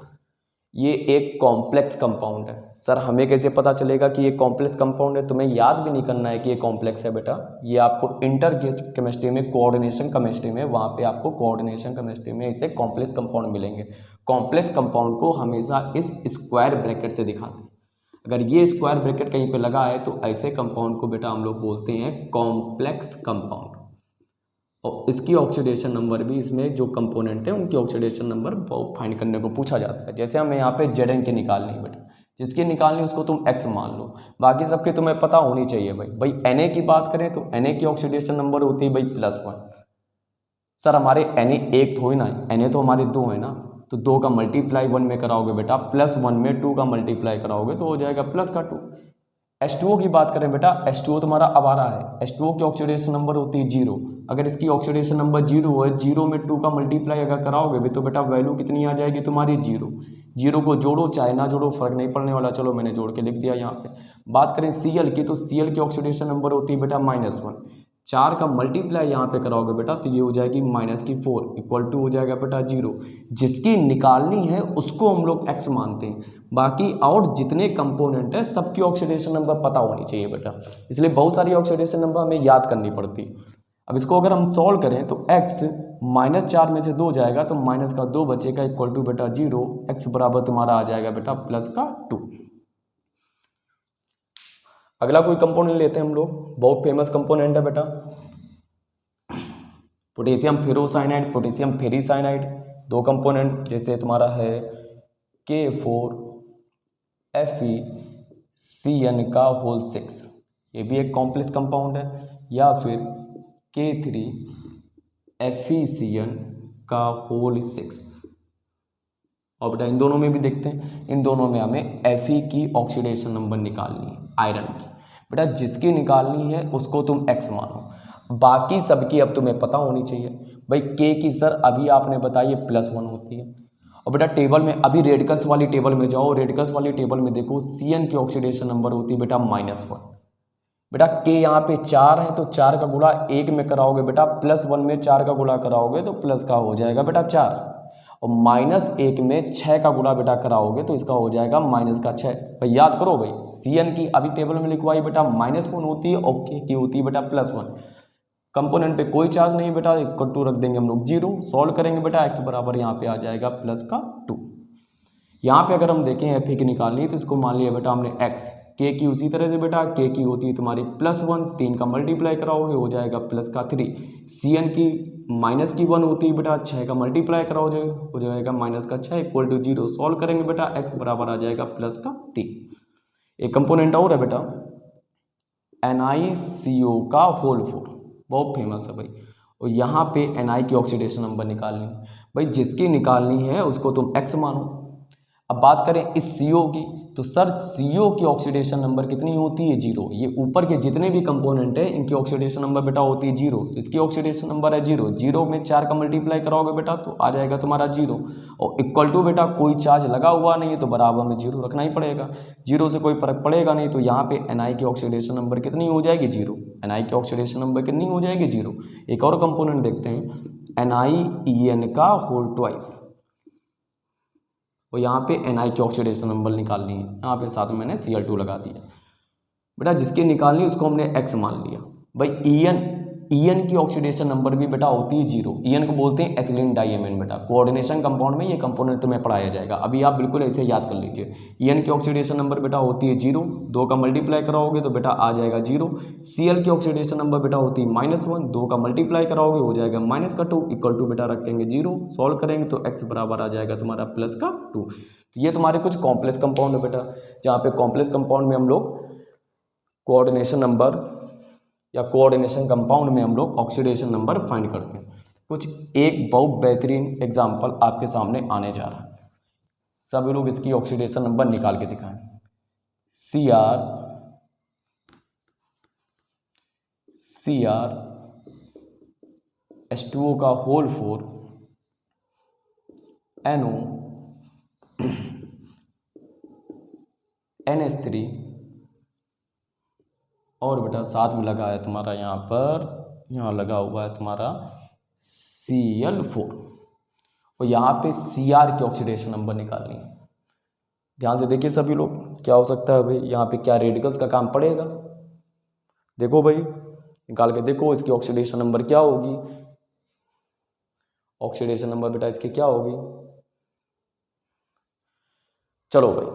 ये एक कॉम्प्लेक्स कंपाउंड है। सर हमें कैसे पता चलेगा कि ये कॉम्प्लेक्स कंपाउंड है? तुम्हें याद भी नहीं करना है कि ये कॉम्प्लेक्स है बेटा, ये आपको इंटर केमिस्ट्री में, कोऑर्डिनेशन केमिस्ट्री में, वहाँ पे आपको कोऑर्डिनेशन केमिस्ट्री में इसे कॉम्प्लेक्स कंपाउंड मिलेंगे। कॉम्प्लेक्स कंपाउंड को हमेशा इस स्क्वायर ब्रैकेट से दिखाते हैं। अगर ये स्क्वायर ब्रैकेट कहीं पे लगा है तो ऐसे कंपाउंड को बेटा हम लोग बोलते हैं कॉम्प्लेक्स कंपाउंड। और इसकी ऑक्सीडेशन नंबर भी, इसमें जो कंपोनेंट है उनकी ऑक्सीडेशन नंबर फाइंड करने को पूछा जाता है। जैसे हमें यहाँ पे Zn की निकालनी है बेटा, जिसकी निकालनी उसको तुम x मान लो, बाकी सबके तुम्हें पता होनी चाहिए भाई। Na की बात करें तो Na की ऑक्सीडेशन नंबर होती है भाई +1। सर हमारे Na एक थोड़ी ना है, Na तो हमारे 2 है ना, तो 2 का मल्टीप्लाई 1 में कराओगे बेटा, +1 में 2 का मल्टीप्लाई कराओगे तो हो जाएगा +2। H2O की बात करें बेटा, H2O तुम्हारा आवारा है, H2O की ऑक्सीडेशन नंबर होती है 0। अगर इसकी ऑक्सीडेशन नंबर 0 है, 0 में 2 का मल्टीप्लाई अगर कराओगे भी तो बेटा वैल्यू कितनी आ जाएगी तुम्हारी 0। 0 को जोड़ो चाहे ना जोड़ो फर्क नहीं पड़ने वाला, चलो मैंने जोड़ के लिख दिया यहाँ पे। बात करें Cl की, तो Cl की ऑक्सीडेशन नंबर होती है बेटा -1। 4 का मल्टीप्लाई यहाँ पे कराओगे बेटा तो ये हो जाएगी -4 इक्वल टू हो जाएगा बेटा 0। जिसकी निकालनी है उसको हम लोग x मानते हैं, बाकी और जितने कंपोनेंट है सबकी ऑक्सीडेशन नंबर पता होनी चाहिए बेटा, इसलिए बहुत सारी ऑक्सीडेशन नंबर हमें याद करनी पड़ती है। अब इसको अगर हम सॉल्व करें तो x -4 में से 2 जाएगा तो -2 बचेगा इक्वल टू बेटा 0, x बराबर तुम्हारा आ जाएगा बेटा +2। अगला कोई कंपोनेंट लेते हैं हम लोग, बहुत फेमस कंपोनेंट है बेटा, potassium ferrocyanide, potassium ferricyanide. 2 component जैसे तुम्हारा है K4FeCN6, ये भी एक कॉम्प्लेक्स कंपाउंड है, या फिर K3FeCN6। और बेटा इन दोनों में भी देखते हैं, इन दोनों में हमें Fe की ऑक्सीडेशन नंबर निकालनी है आयरन की। बेटा जिसकी निकालनी है उसको तुम x मानो, बाकी सबकी अब तुम्हें पता होनी चाहिए भाई। K की सर अभी आपने बताई +1 होती है, और बेटा टेबल में अभी रेडिकल्स वाली टेबल में जाओ, रेडिकल्स वाली टेबल में देखो Cn की ऑक्सीडेशन नंबर होती है बेटा -1। बेटा K यहाँ पे 4 है तो 4 का गुणा 1 में कराओगे बेटा, +1 में 4 का गुणा कराओगे तो प्लस का हो जाएगा बेटा 4, और -1 में 6 का गुणा बेटा कराओगे तो इसका हो जाएगा -6। भाई याद करो भाई, Cn की अभी टेबल में लिखवाई बेटा -1 होती है और K की होती है बेटा +1। कंपोनेंट पे कोई चार्ज नहीं बेटा, इक्वल टू रख देंगे हम लोग 0, सॉल्व करेंगे बेटा x बराबर यहाँ पे आ जाएगा +2। यहाँ पे अगर हम देखें Fe की निकालनी है तो इसको मान लिया बेटा हमने x, K की उसी तरह से बेटा, K की होती है तुम्हारी +1, 3 का मल्टीप्लाई कराओगे हो जाएगा +3। Cn की -1 होती है बेटा, 6 का मल्टीप्लाई कराओगे हो जाएगा -6 इक्वल टू 0, सॉल्व करेंगे बेटा x बराबर आ जाएगा +3। एक कंपोनेंट और है बेटा NiCO का होल 4, बहुत फेमस है भाई, और यहाँ पे Na की ऑक्सीडेशन नंबर निकालनी है भाई, जिसकी निकालनी है उसको तुम x मानो। अब बात करें इस CO की, तो सर CO की ऑक्सीडेशन नंबर कितनी होती है 0। ये ऊपर के जितने भी कंपोनेंट है इनकी ऑक्सीडेशन नंबर बेटा होती है 0, इसकी ऑक्सीडेशन नंबर है 0। 0 में 4 का मल्टीप्लाई कराओगे बेटा तो आ जाएगा तुम्हारा 0, और इक्वल टू बेटा कोई चार्ज लगा हुआ नहीं है तो बराबर में 0 रखना ही पड़ेगा, 0 से कोई फर्क पड़ेगा नहीं, तो यहाँ पे Na की ऑक्सीडेशन नंबर कितनी हो जाएगी 0। Na की ऑक्सीडेशन नंबर कितनी हो जाएगी 0। एक और कंपोनेंट देखते हैं NiEN का होल ट्वाइस, और यहाँ पे Na की ऑक्सीडेशन नंबर निकालनी है, यहाँ पे साथ में मैंने Cl2 लगा दिया बेटा, जिसकी निकालनी उसको हमने x मान लिया भाई। En की ऑक्सीडेशन नंबर भी बेटा होती है 0, En को बोलते हैं एथिलीन डाइएमीन बेटा, कोऑर्डिनेशन कंपाउंड में ये कंपोनेंट तुम्हें पढ़ाया जाएगा, अभी आप बिल्कुल ऐसे याद कर लीजिए। En की ऑक्सीडेशन नंबर बेटा होती है 0, 2 का मल्टीप्लाई कराओगे तो बेटा आ जाएगा 0। Cl की ऑक्सीडेशन नंबर बेटा होती है -1, 2 का मल्टीप्लाई कराओगे हो जाएगा -2 इक्वल टू बेटा रखेंगे 0, सॉल्व करेंगे तो x बराबर आ जाएगा तुम्हारा +2। ये तुम्हारे कुछ कॉम्प्लेक्स कंपाउंड है बेटा, जहाँ पे कॉम्प्लेक्स कंपाउंड में हम लोग कोऑर्डिनेशन नंबर या कोऑर्डिनेशन कंपाउंड में हम लोग ऑक्सीडेशन नंबर फाइंड करते हैं। कुछ एक बहुत बेहतरीन एग्जांपल आपके सामने आने जा रहा है, सभी लोग इसकी ऑक्सीडेशन नंबर निकाल के दिखाएं। Cr H2O का होल 4 NO NH3, और बेटा साथ में लगा है तुम्हारा यहाँ लगा हुआ है तुम्हारा Cl4, और यहाँ पे Cr की ऑक्सीडेशन नंबर निकालनी है। ध्यान से देखिए सभी लोग, क्या हो सकता है भाई, यहाँ पे क्या रेडिकल्स का काम पड़ेगा, देखो भाई निकाल के देखो इसकी ऑक्सीडेशन नंबर क्या होगी। ऑक्सीडेशन नंबर बेटा इसकी क्या होगी, चलो भाई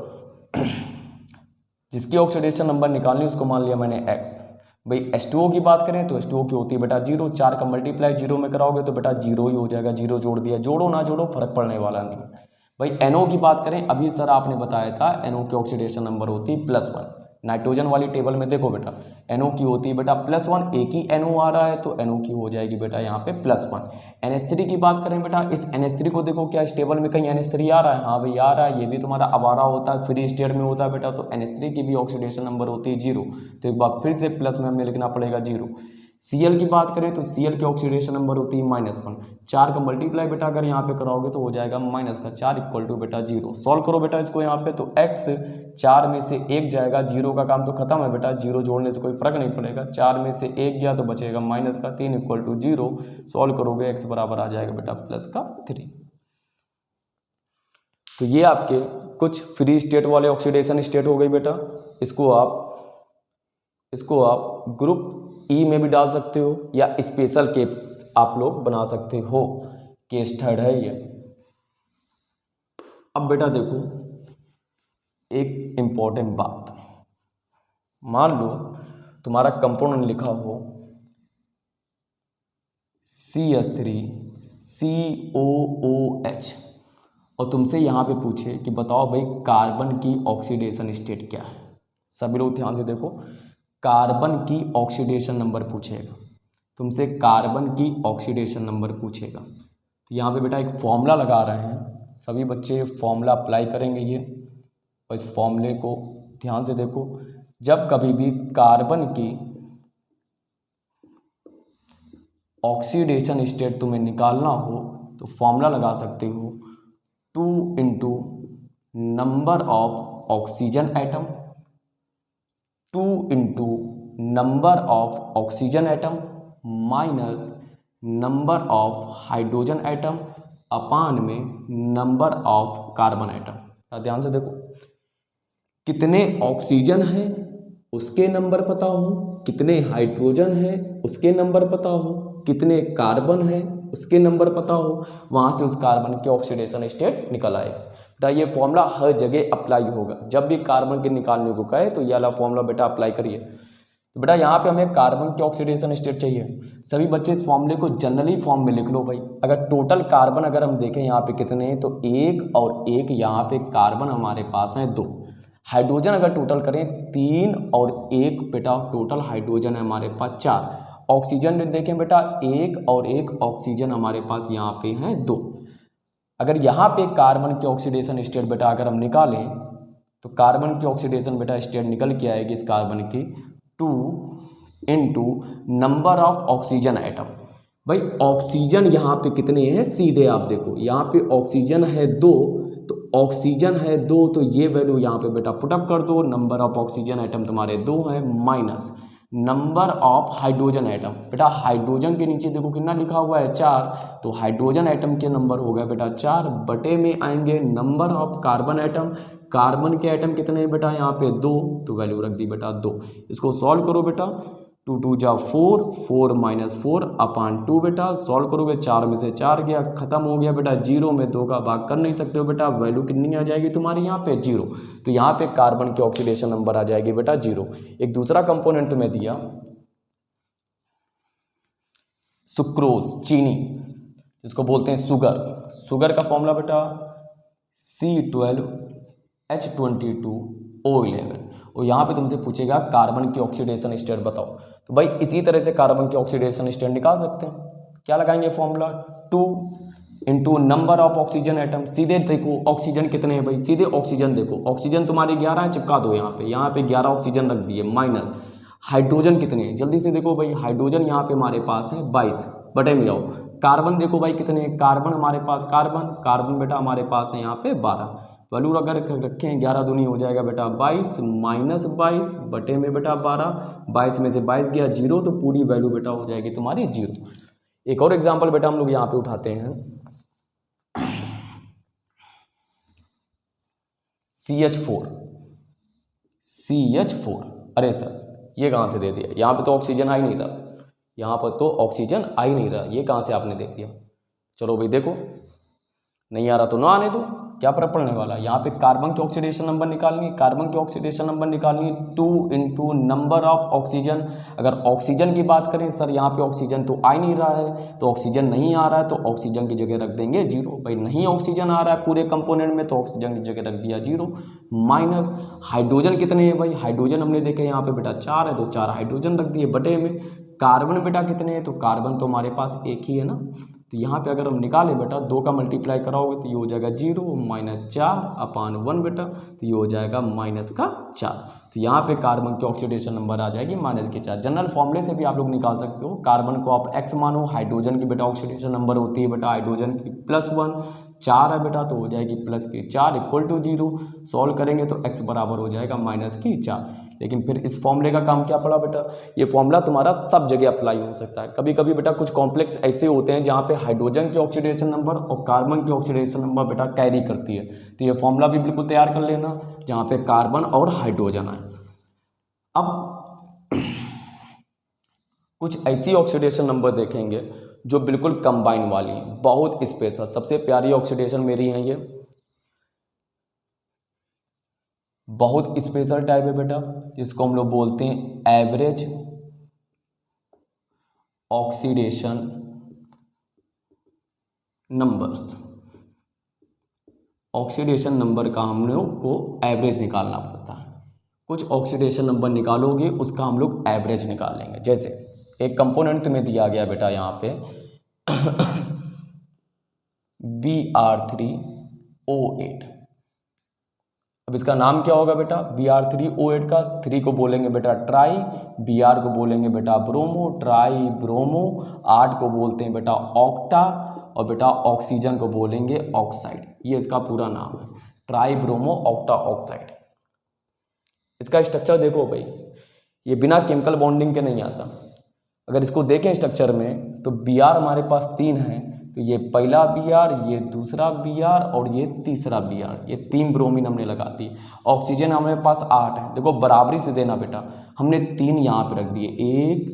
जिसकी ऑक्सीडेशन नंबर निकालनी उसको मान लिया मैंने x, भाई H2O की बात करें तो H2O की होती है बेटा 0, 4 का मल्टीप्लाई 0 में कराओगे तो बेटा 0 ही हो जाएगा, 0 जोड़ दिया, जोड़ो ना जोड़ो फर्क पड़ने वाला नहीं। भाई NO की बात करें, अभी सर आपने बताया था NO की ऑक्सीडेशन नंबर होती है +1। नाइट्रोजन वाली टेबल में देखो बेटा NO की होती है बेटा +1, एक ही NO आ रहा है तो NO की हो जाएगी बेटा यहाँ पे +1। NH3 की बात करें बेटा, इस NH3 को देखो क्या इस टेबल में कहीं NH3 आ रहा है, हाँ भाई आ रहा है, ये भी तुम्हारा आवारा होता है, फ्री स्टेट में होता है बेटा, तो NH3 की भी ऑक्सीडेशन नंबर होती है 0, तो एक बार फिर से प्लस में हमें लिखना पड़ेगा 0। Cl की बात करें तो Cl की ऑक्सीडेशन नंबर होती है -1, 4 का मल्टीप्लाई बेटा अगर यहाँ पे कराओगे तो हो जाएगा -4 इक्वल टू बेटा 0। सॉल्व करो बेटा इसको यहाँ पे, तो x 4 में से 1 जाएगा, 0 का काम तो खत्म है बेटा, 0 जोड़ने से कोई फर्क नहीं पड़ेगा, 4 में से 1 गया तो बचेगा -3 इक्वल टू 0। सॉल्व करोगे x बराबर आ जाएगा बेटा +3। तो ये आपके कुछ फ्री स्टेट वाले ऑक्सीडेशन स्टेट हो गई बेटा। इसको आप ग्रुप ई में भी डाल सकते हो या स्पेशल केस आप लोग बना सकते हो। केस थर्ड है ये। अब बेटा देखो एक इंपॉर्टेंट बात, मान लो तुम्हारा कंपाउंड लिखा हो CH3COOH और तुमसे यहाँ पे पूछे कि बताओ भाई कार्बन की ऑक्सीडेशन स्टेट क्या है। सभी लोग ध्यान से देखो, कार्बन की ऑक्सीडेशन नंबर पूछेगा तुमसे, कार्बन की ऑक्सीडेशन नंबर पूछेगा। तो यहाँ पे बेटा एक फॉर्मूला लगा रहे हैं, सभी बच्चे फॉर्मूला अप्लाई करेंगे ये, और इस फॉर्मूले को ध्यान से देखो। जब कभी भी कार्बन की ऑक्सीडेशन स्टेट तुम्हें निकालना हो तो फॉर्मूला लगा सकते हो 2 × number of oxygen atom, 2 × number of oxygen atom minus number of hydrogen atom अपान में नंबर ऑफ कार्बन एटम। ध्यान से देखो, कितने ऑक्सीजन है उसके नंबर पता हो, कितने हाइड्रोजन है उसके नंबर पता हो, कितने कार्बन है उसके नंबर पता हो, वहाँ से उस कार्बन के ऑक्सीडेशन स्टेट निकल आएगा। बेटा ये फॉर्मूला हर जगह अप्लाई होगा, जब भी कार्बन के निकालने को कहे तो ये वाला फॉर्मूला बेटा अप्लाई करिए। तो बेटा यहाँ पे हमें कार्बन की ऑक्सीडेशन स्टेट चाहिए। सभी बच्चे इस फॉर्मूले को जनरली फॉर्म में लिख लो भाई। अगर टोटल कार्बन अगर हम देखें यहाँ पे कितने हैं, तो 1 और 1 यहाँ पे कार्बन हमारे पास हैं 2। हाइड्रोजन अगर टोटल करें 3 और 1 बेटा टोटल हाइड्रोजन है हमारे पास 4। ऑक्सीजन देखें बेटा 1 और 1 ऑक्सीजन हमारे पास यहाँ पे हैं 2। अगर यहाँ पे कार्बन की ऑक्सीडेशन स्टेट बेटा अगर हम निकालें तो कार्बन की ऑक्सीडेशन बेटा स्टेट निकल के आएगी इस कार्बन की 2 × नंबर ऑफ ऑक्सीजन एटम। भाई ऑक्सीजन यहाँ पे कितने हैं, सीधे आप देखो यहाँ पे ऑक्सीजन है 2, तो ऑक्सीजन है 2 तो ये वैल्यू यहाँ पे बेटा पुटअप कर दो, नंबर ऑफ ऑक्सीजन एटम तुम्हारे 2 है minus number of hydrogen atom. बेटा हाइड्रोजन के नीचे देखो कितना लिखा हुआ है 4, तो हाइड्रोजन एटम के नंबर हो गया बेटा 4, बटे में आएंगे number of carbon atom. Carbon के एटम कितने हैं बेटा यहाँ पे 2, तो वैल्यू रख दी बेटा 2। इसको सॉल्व करो बेटा, 2 2 जा 4, 4 - 4 अपान 2 बेटा। सॉल्व करोगे 4 में से 4 गया, खत्म हो गया बेटा। 0 में 2 का भाग कर नहीं सकते हो बेटा, वैल्यू कितनी आ जाएगी तुम्हारी यहाँ पे 0। तो यहाँ पे कार्बन की ऑक्सीडेशन नंबर आ जाएगी बेटा 0। एक दूसरा कंपोनेंट तुम्हें दिया सुक्रोज, चीनी जिसको बोलते हैं शुगर। शुगर का फॉर्मूला बेटा C12H22O11, और यहाँ पे तुमसे पूछेगा कार्बन की ऑक्सीडेशन स्टेट बताओ। तो भाई इसी तरह से कार्बन की ऑक्सीडेशन स्टेट निकाल सकते हैं। क्या लगाएंगे formula, 2 × number of oxygen atom. सीधे देखो ऑक्सीजन कितने हैं भाई, सीधे ऑक्सीजन देखो, ऑक्सीजन तुम्हारी 11 है, चिपका दो यहाँ पे 11 ऑक्सीजन रख दिए, माइनस हाइड्रोजन कितने हैं, जल्दी से देखो भाई, हाइड्रोजन यहाँ पे हमारे पास है 22, बटे में जाओ। कार्बन देखो भाई कितने हैं, कार्बन हमारे पास कार्बन बेटा हमारे पास है यहाँ पे 12। वैल्यू अगर रखें 11 दूनी हो जाएगा बेटा 22 माइनस 22 बटे में बेटा 12, 22 में से 22 गया 0, तो पूरी वैल्यू बेटा हो जाएगी तुम्हारी 0। एक और एग्जांपल बेटा हम लोग यहाँ पे उठाते हैं, CH4। अरे सर ये कहाँ से दे दिया, यहाँ पे तो ऑक्सीजन आ ही नहीं रहा, यहाँ पर तो ऑक्सीजन आ ही नहीं रहा, ये कहाँ से आपने दे दिया। चलो भाई देखो, नहीं आ रहा तो ना आने दो, क्या फर्क पड़ने वाला है। यहाँ पे कार्बन की ऑक्सीडेशन नंबर निकालनी है, कार्बन की ऑक्सीडेशन नंबर निकालनी है 2 इंटू नंबर ऑफ ऑक्सीजन। अगर ऑक्सीजन की बात करें सर यहाँ पे ऑक्सीजन तो आ ही नहीं रहा है, तो ऑक्सीजन नहीं आ रहा है तो ऑक्सीजन की जगह रख देंगे 0। भाई नहीं ऑक्सीजन आ रहा है पूरे कंपोनेंट में तो ऑक्सीजन की जगह रख दिया 0। माइनस हाइड्रोजन कितने हैं भाई, हाइड्रोजन हमने देखे यहाँ पे बेटा 4 है तो 4 हाइड्रोजन रख दिए बटे में। कार्बन बेटा कितने हैं, तो कार्बन तो हमारे पास एक ही है ना, तो यहाँ पे अगर हम निकालें बेटा 2 का मल्टीप्लाई कराओगे तो ये हो जाएगा 0 माइनस 4/1 बेटा, तो ये हो जाएगा -4। तो यहाँ पे कार्बन की ऑक्सीडेशन नंबर आ जाएगी -4। जनरल फॉर्मूले से भी आप लोग निकाल सकते हो, कार्बन को आप x मानो, हाइड्रोजन की बेटा ऑक्सीडेशन नंबर होती है बेटा हाइड्रोजन की +1, 4 है बेटा तो हो जाएगी +4 = 0। सॉल्व करेंगे तो x बराबर हो जाएगा -4। लेकिन फिर इस फॉर्मूले का काम क्या पड़ा बेटा, ये फॉर्मूला तुम्हारा सब जगह अप्लाई हो सकता है। कभी कभी बेटा कुछ कॉम्प्लेक्स ऐसे होते हैं जहाँ पे हाइड्रोजन की ऑक्सीडेशन नंबर और कार्बन की ऑक्सीडेशन नंबर बेटा कैरी करती है, तो ये फॉर्मूला भी बिल्कुल तैयार कर लेना जहाँ पे कार्बन और हाइड्रोजन है। अब कुछ ऐसी ऑक्सीडेशन नंबर देखेंगे जो बिल्कुल कंबाइन वाली है, बहुत स्पेशल, सबसे प्यारी ऑक्सीडेशन मेरी है ये, बहुत स्पेशल टाइप है बेटा, जिसको हम लोग बोलते हैं average oxidation numbers. Oxidation number का हम लोग को एवरेज निकालना पड़ता है। कुछ ऑक्सीडेशन नंबर निकालोगे उसका हम लोग एवरेज निकालेंगे। जैसे एक कंपोनेंट तुम्हें दिया गया बेटा यहाँ पे Br3O8। अब इसका नाम क्या होगा बेटा, Br3O8 का 3 को बोलेंगे बेटा ट्राई, Br को बोलेंगे बेटा ब्रोमो, ट्राई ब्रोमो, 8 को बोलते हैं बेटा ऑक्टा, और बेटा ऑक्सीजन को बोलेंगे ऑक्साइड। ये इसका पूरा नाम है, ट्राई ब्रोमो ऑक्टा ऑक्साइड। इसका स्ट्रक्चर देखो भाई, ये बिना केमिकल बॉन्डिंग के नहीं आता। अगर इसको देखें स्ट्रक्चर में तो Br हमारे पास 3 है, तो ये पहला Br, ये दूसरा Br और ये तीसरा Br, ये 3 ब्रोमीन हमने लगा दी। ऑक्सीजन हमारे पास 8 है, देखो बराबरी से देना बेटा, हमने 3 यहाँ पे रख दिए, 1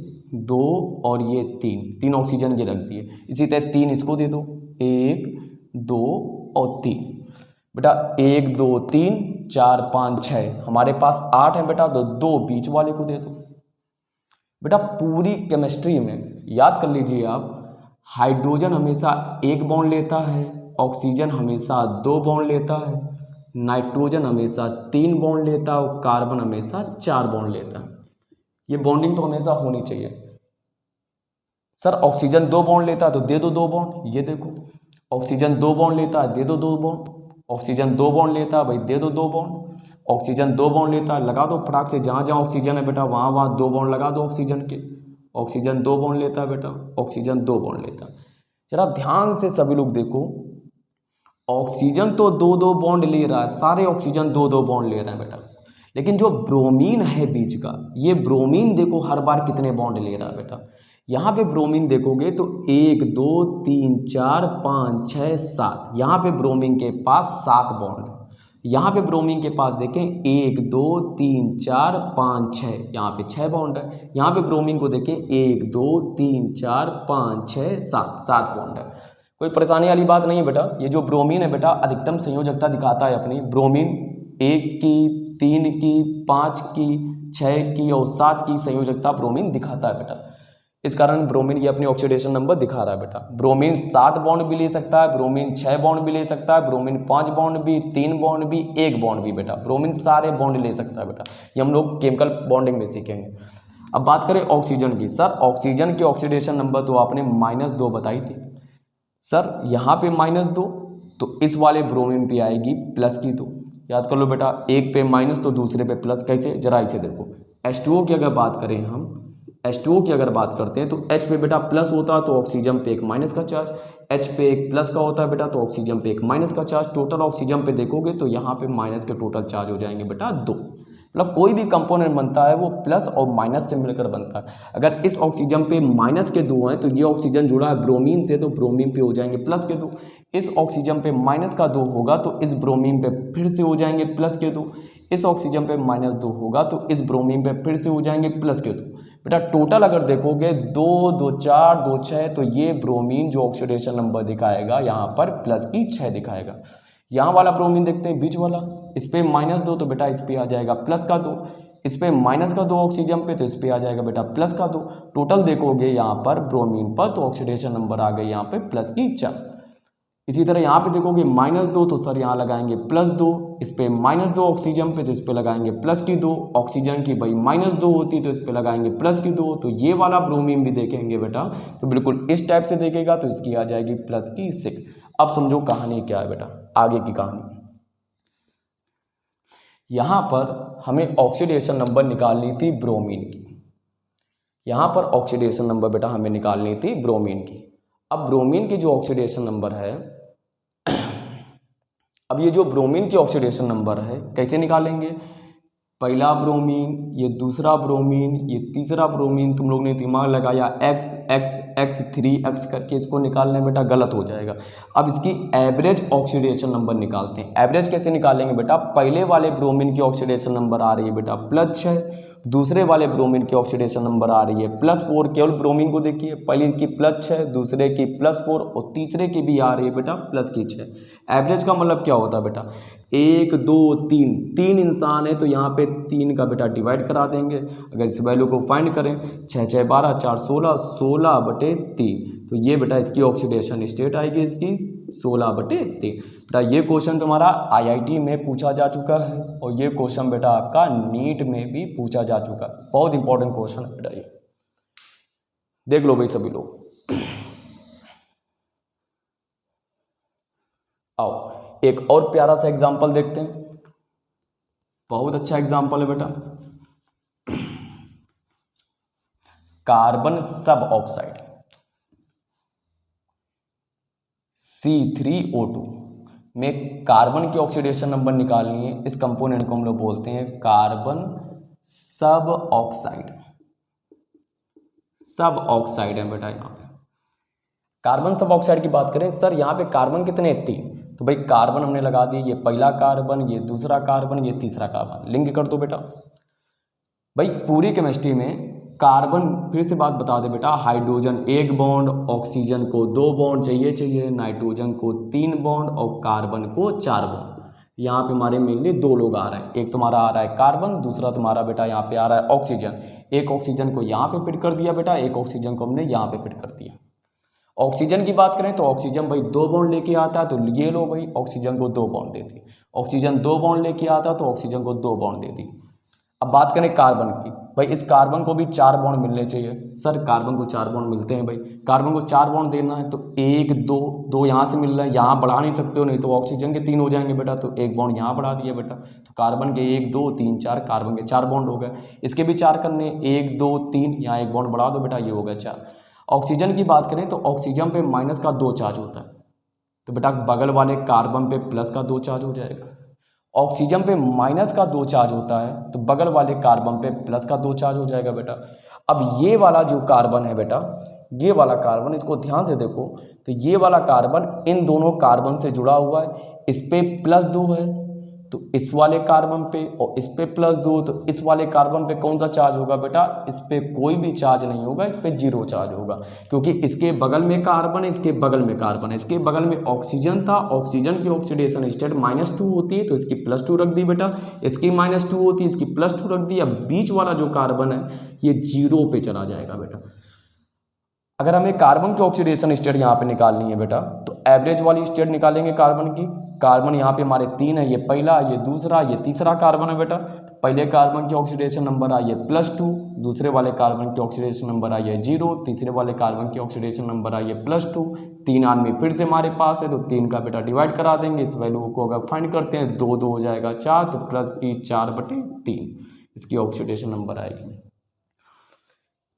2 और ये 3 ऑक्सीजन के रख दिए। इसी तरह 3 इसको दे दो, 1 2 और 3 बेटा, 1 2 3 4 5 6, हमारे पास 8 है बेटा, तो 2 बीच वाले को दे दो बेटा। पूरी केमिस्ट्री में याद कर लीजिए आप, हाइड्रोजन हमेशा 1 बॉन्ड लेता है, ऑक्सीजन हमेशा 2 बॉन्ड लेता है, नाइट्रोजन हमेशा 3 बॉन्ड लेता है और कार्बन हमेशा 4 बॉन्ड लेता है। ये बॉन्डिंग तो हमेशा होनी चाहिए। सर ऑक्सीजन 2 बॉन्ड लेता है तो दे दो 2 बॉन्ड, ये देखो ऑक्सीजन 2 बॉन्ड लेता है, दे दो 2 बॉन्ड, ऑक्सीजन 2 बॉन्ड लेता है भाई, दे दो 2 बॉन्ड, ऑक्सीजन 2 बॉन्ड लेता है, लगा दो फटाक से, जहाँ जहाँ ऑक्सीजन है बेटा वहाँ वहाँ 2 बॉन्ड लगा दो ऑक्सीजन के। ऑक्सीजन 2 बॉन्ड लेता है बेटा, ऑक्सीजन 2 बॉन्ड लेता है। जरा ध्यान से सभी लोग देखो, ऑक्सीजन तो 2 बॉन्ड ले रहा है, सारे ऑक्सीजन 2 बॉन्ड ले रहे हैं बेटा, लेकिन जो ब्रोमीन है बीच का, ये ब्रोमीन देखो हर बार कितने बॉन्ड ले रहा है बेटा। यहाँ पे ब्रोमीन देखोगे तो 1 2 3 4 5 6 7, यहाँ पे ब्रोमीन के पास 7 बॉन्ड। यहाँ पे ब्रोमीन के पास देखें 1 2 3 4 5 6, यहाँ पे 6 बॉन्ड है। यहाँ पे ब्रोमीन को देखें 1 2 3 4 5 6 7 बॉन्ड है। कोई परेशानी वाली बात नहीं है बेटा। ये जो ब्रोमीन है बेटा अधिकतम संयोजकता दिखाता है अपनी। ब्रोमीन 1 की 3 की 5 की 6 की और 7 की संयोजकता ब्रोमीन दिखाता है बेटा। इस कारण ब्रोमीन ये अपनी ऑक्सीडेशन नंबर दिखा रहा है बेटा। ब्रोमीन 7 बॉन्ड भी ले सकता है, ब्रोमीन 6 बॉन्ड भी ले सकता है, ब्रोमीन 5 बॉन्ड भी, 3 बॉन्ड भी, 1 बॉन्ड भी बेटा। ब्रोमीन सारे बॉन्ड ले सकता है बेटा। ये हम लोग केमिकल बॉन्डिंग में सीखेंगे। अब बात करें ऑक्सीजन की। सर ऑक्सीजन की ऑक्सीडेशन नंबर तो आपने -2 बताई थी सर, यहाँ पे -2 तो इस वाले ब्रोमीन पे आएगी प्लस की। तो याद कर लो बेटा, एक पे माइनस तो दूसरे पे प्लस। कैसे, जरा इसे देखो। H2O की अगर बात करें हम, H2O की अगर बात करते हैं तो H पे बेटा प्लस होता है तो ऑक्सीजन पे एक माइनस का चार्ज, H पे एक प्लस का होता है बेटा तो ऑक्सीजन पे एक माइनस का चार्ज। टोटल ऑक्सीजन पे देखोगे तो यहाँ पे माइनस के टोटल चार्ज हो जाएंगे बेटा 2। मतलब कोई भी कंपोनेंट बनता है वो प्लस और माइनस से मिलकर बनता है। अगर इस ऑक्सीजन पे माइनस के 2 हैं तो ये ऑक्सीजन जुड़ा है ब्रोमीन से, तो ब्रोमीन पे हो जाएंगे प्लस के 2। इस ऑक्सीजन पे माइनस का 2 होगा तो इस ब्रोमीन पे फिर से हो जाएंगे प्लस के 2। इस ऑक्सीजन पे -2 होगा तो इस ब्रोमीन पे फिर से हो जाएंगे प्लस के 2। बेटा टोटल अगर देखोगे 2 2 4 2 6, तो ये ब्रोमीन जो ऑक्सीडेशन नंबर दिखाएगा यहाँ पर प्लस की 6 दिखाएगा। यहाँ वाला ब्रोमीन देखते हैं बीच वाला, इस पे -2 तो बेटा इस पे आ जाएगा +2, इस पे -2 ऑक्सीजन पे तो इस पे आ जाएगा बेटा +2। टोटल देखोगे यहाँ पर ब्रोमीन पर तो ऑक्सीडेशन नंबर आ गए यहाँ पे +4। इसी तरह यहाँ पे देखोगे -2 तो सर यहाँ लगाएंगे +2, इस पे -2 ऑक्सीजन पे तो इस पे लगाएंगे +2, ऑक्सीजन की भाई -2 होती तो इस पे लगाएंगे +2। तो ये वाला ब्रोमीन भी देखेंगे बेटा तो बिल्कुल इस टाइप से देखेगा तो इसकी आ जाएगी +6। अब समझो कहानी क्या है बेटा, आगे की कहानी। यहाँ पर हमें ऑक्सीडेशन नंबर निकालनी थी ब्रोमीन की, यहाँ पर ऑक्सीडेशन नंबर बेटा हमें निकालनी थी ब्रोमीन की। अब ब्रोमीन की जो ऑक्सीडेशन नंबर है, अब ये जो ब्रोमीन की ऑक्सीडेशन नंबर है कैसे निकालेंगे, पहला ब्रोमीन, ये दूसरा ब्रोमीन, ये तीसरा ब्रोमीन, तुम लोग ने दिमाग लगाया x 3x करके इसको निकालने बेटा गलत हो जाएगा। अब इसकी एवरेज ऑक्सीडेशन नंबर निकालते हैं। एवरेज कैसे निकालेंगे बेटा, पहले वाले ब्रोमीन की ऑक्सीडेशन नंबर आ रही है बेटा +6, दूसरे वाले ब्रोमीन की ऑक्सीडेशन नंबर आ रही है +4। केवल ब्रोमीन को देखिए, पहले की +6, दूसरे की +4 और तीसरे की भी आ रही है बेटा +6। एवरेज का मतलब क्या होता है बेटा, 1 2 3, 3 इंसान है तो यहाँ पे 3 का बेटा डिवाइड करा देंगे। अगर इस वैल्यू को फाइंड करें 6 6 12 4 16, 16/3, तो ये बेटा इसकी ऑक्सीडेशन स्टेट आएगी इसकी 16/3। बेटा ये क्वेश्चन तुम्हारा आईआईटी में पूछा जा चुका है और ये क्वेश्चन बेटा आपका नीट में भी पूछा जा चुका है। बहुत इंपॉर्टेंट क्वेश्चन है बेटा, ये देख लो भाई सभी लोग। आओ एक और प्यारा सा एग्जांपल देखते हैं, बहुत अच्छा एग्जांपल है बेटा। कार्बन सब ऑक्साइड C3O2 में कार्बन की ऑक्सीडेशन नंबर निकालनी है। इस कंपोनेंट को हम लोग बोलते हैं कार्बन सब ऑक्साइड। सब ऑक्साइड है बेटा। यहाँ पे कार्बन सब ऑक्साइड की बात करें, सर यहाँ पे कार्बन कितने 3, तो भाई कार्बन हमने लगा दी, ये पहला कार्बन, ये दूसरा कार्बन, ये तीसरा कार्बन, लिंक कर दो बेटा। भाई पूरी केमिस्ट्री में कार्बन, फिर से बात बता दे बेटा, हाइड्रोजन 1 बॉन्ड, ऑक्सीजन को 2 बॉन्ड चाहिए, नाइट्रोजन को 3 बॉन्ड और कार्बन को 4 बॉन्ड। यहाँ पे हमारे मेनली 2 लोग आ रहे हैं, एक तुम्हारा आ रहा है कार्बन, दूसरा तुम्हारा बेटा यहाँ पे आ रहा है ऑक्सीजन। एक ऑक्सीजन को यहाँ पे फिट कर दिया बेटा, एक ऑक्सीजन को हमने यहाँ पे फिट कर दिया। ऑक्सीजन की बात करें तो ऑक्सीजन भाई 2 बॉन्ड लेके आता है, तो ये लो भाई ऑक्सीजन को 2 बॉन्ड दे दी। ऑक्सीजन 2 बॉन्ड लेके आता तो ऑक्सीजन को 2 बॉन्ड दे दी। अब बात करें कार्बन की, भाई इस कार्बन को भी 4 बॉन्ड मिलने चाहिए। सर कार्बन को 4 बॉन्ड मिलते हैं भाई, कार्बन को 4 बॉन्ड देना है तो 1 2 यहाँ से मिल रहा है, यहाँ बढ़ा नहीं सकते हो, नहीं तो ऑक्सीजन के 3 हो जाएंगे बेटा, तो 1 बॉन्ड यहाँ बढ़ा दिया बेटा, तो कार्बन के 1 2 3 4, कार्बन के 4 बॉन्ड हो गए। इसके भी 4 करने, 1 2 3, यहाँ 1 बॉन्ड बढ़ा दो बेटा, ये हो गया 4। ऑक्सीजन की बात करें तो ऑक्सीजन पे माइनस का 2 चार्ज होता है, तो बेटा बगल वाले कार्बन पे प्लस का 2 चार्ज हो जाएगा। ऑक्सीजन पे माइनस का 2 चार्ज होता है तो बगल वाले कार्बन पे प्लस का 2 चार्ज हो जाएगा बेटा। अब ये वाला जो कार्बन है बेटा, ये वाला कार्बन, इसको ध्यान से देखो, तो ये वाला कार्बन इन दोनों कार्बन से जुड़ा हुआ है, इस पे +2 है तो इस वाले कार्बन पे, और इस पे +2 तो इस वाले कार्बन पे कौन सा चार्ज होगा बेटा, इस पे कोई भी चार्ज नहीं होगा, इस पे 0 चार्ज होगा, क्योंकि इसके बगल में कार्बन है, इसके बगल में कार्बन है, इसके बगल में ऑक्सीजन था, ऑक्सीजन की ऑक्सीडेशन स्टेट -2 होती है तो इसकी +2 रख दी बेटा, इसकी -2 होती है, इसकी +2 रख दी। अब बीच वाला जो कार्बन है ये 0 पे चला जाएगा बेटा। अगर हमें कार्बन की ऑक्सीडेशन स्टेट यहाँ पे निकालनी है बेटा, तो एवरेज वाली स्टेट निकालेंगे कार्बन की। कार्बन यहाँ पे हमारे 3 है, ये पहला, ये दूसरा, ये तीसरा कार्बन है बेटा। तो पहले कार्बन की ऑक्सीडेशन नंबर आई है +2, दूसरे वाले कार्बन की ऑक्सीडेशन नंबर आई है 0, तीसरे वाले कार्बन की ऑक्सीडेशन नंबर आई है +2। 3 आदमी फिर से हमारे पास है तो 3 का बेटा डिवाइड करा देंगे। इस वैल्यू को अगर फाइंड करते हैं 2 2 हो जाएगा 4, तो प्लस की 4/3 इसकी ऑक्सीडेशन नंबर आएगी।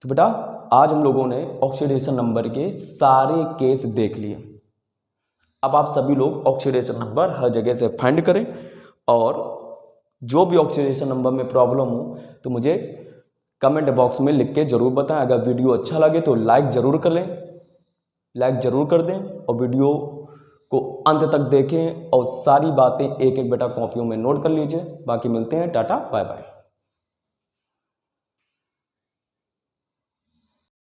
तो बेटा आज हम लोगों ने ऑक्सीडेशन नंबर के सारे केस देख लिए। अब आप सभी लोग ऑक्सीडेशन नंबर हर जगह से फाइंड करें, और जो भी ऑक्सीडेशन नंबर में प्रॉब्लम हो तो मुझे कमेंट बॉक्स में लिख के ज़रूर बताएं। अगर वीडियो अच्छा लगे तो लाइक ज़रूर कर लें, लाइक ज़रूर कर दें, और वीडियो को अंत तक देखें और सारी बातें एक एक बेटा कॉपियों में नोट कर लीजिए। बाकी मिलते हैं, टाटा बाय बाय।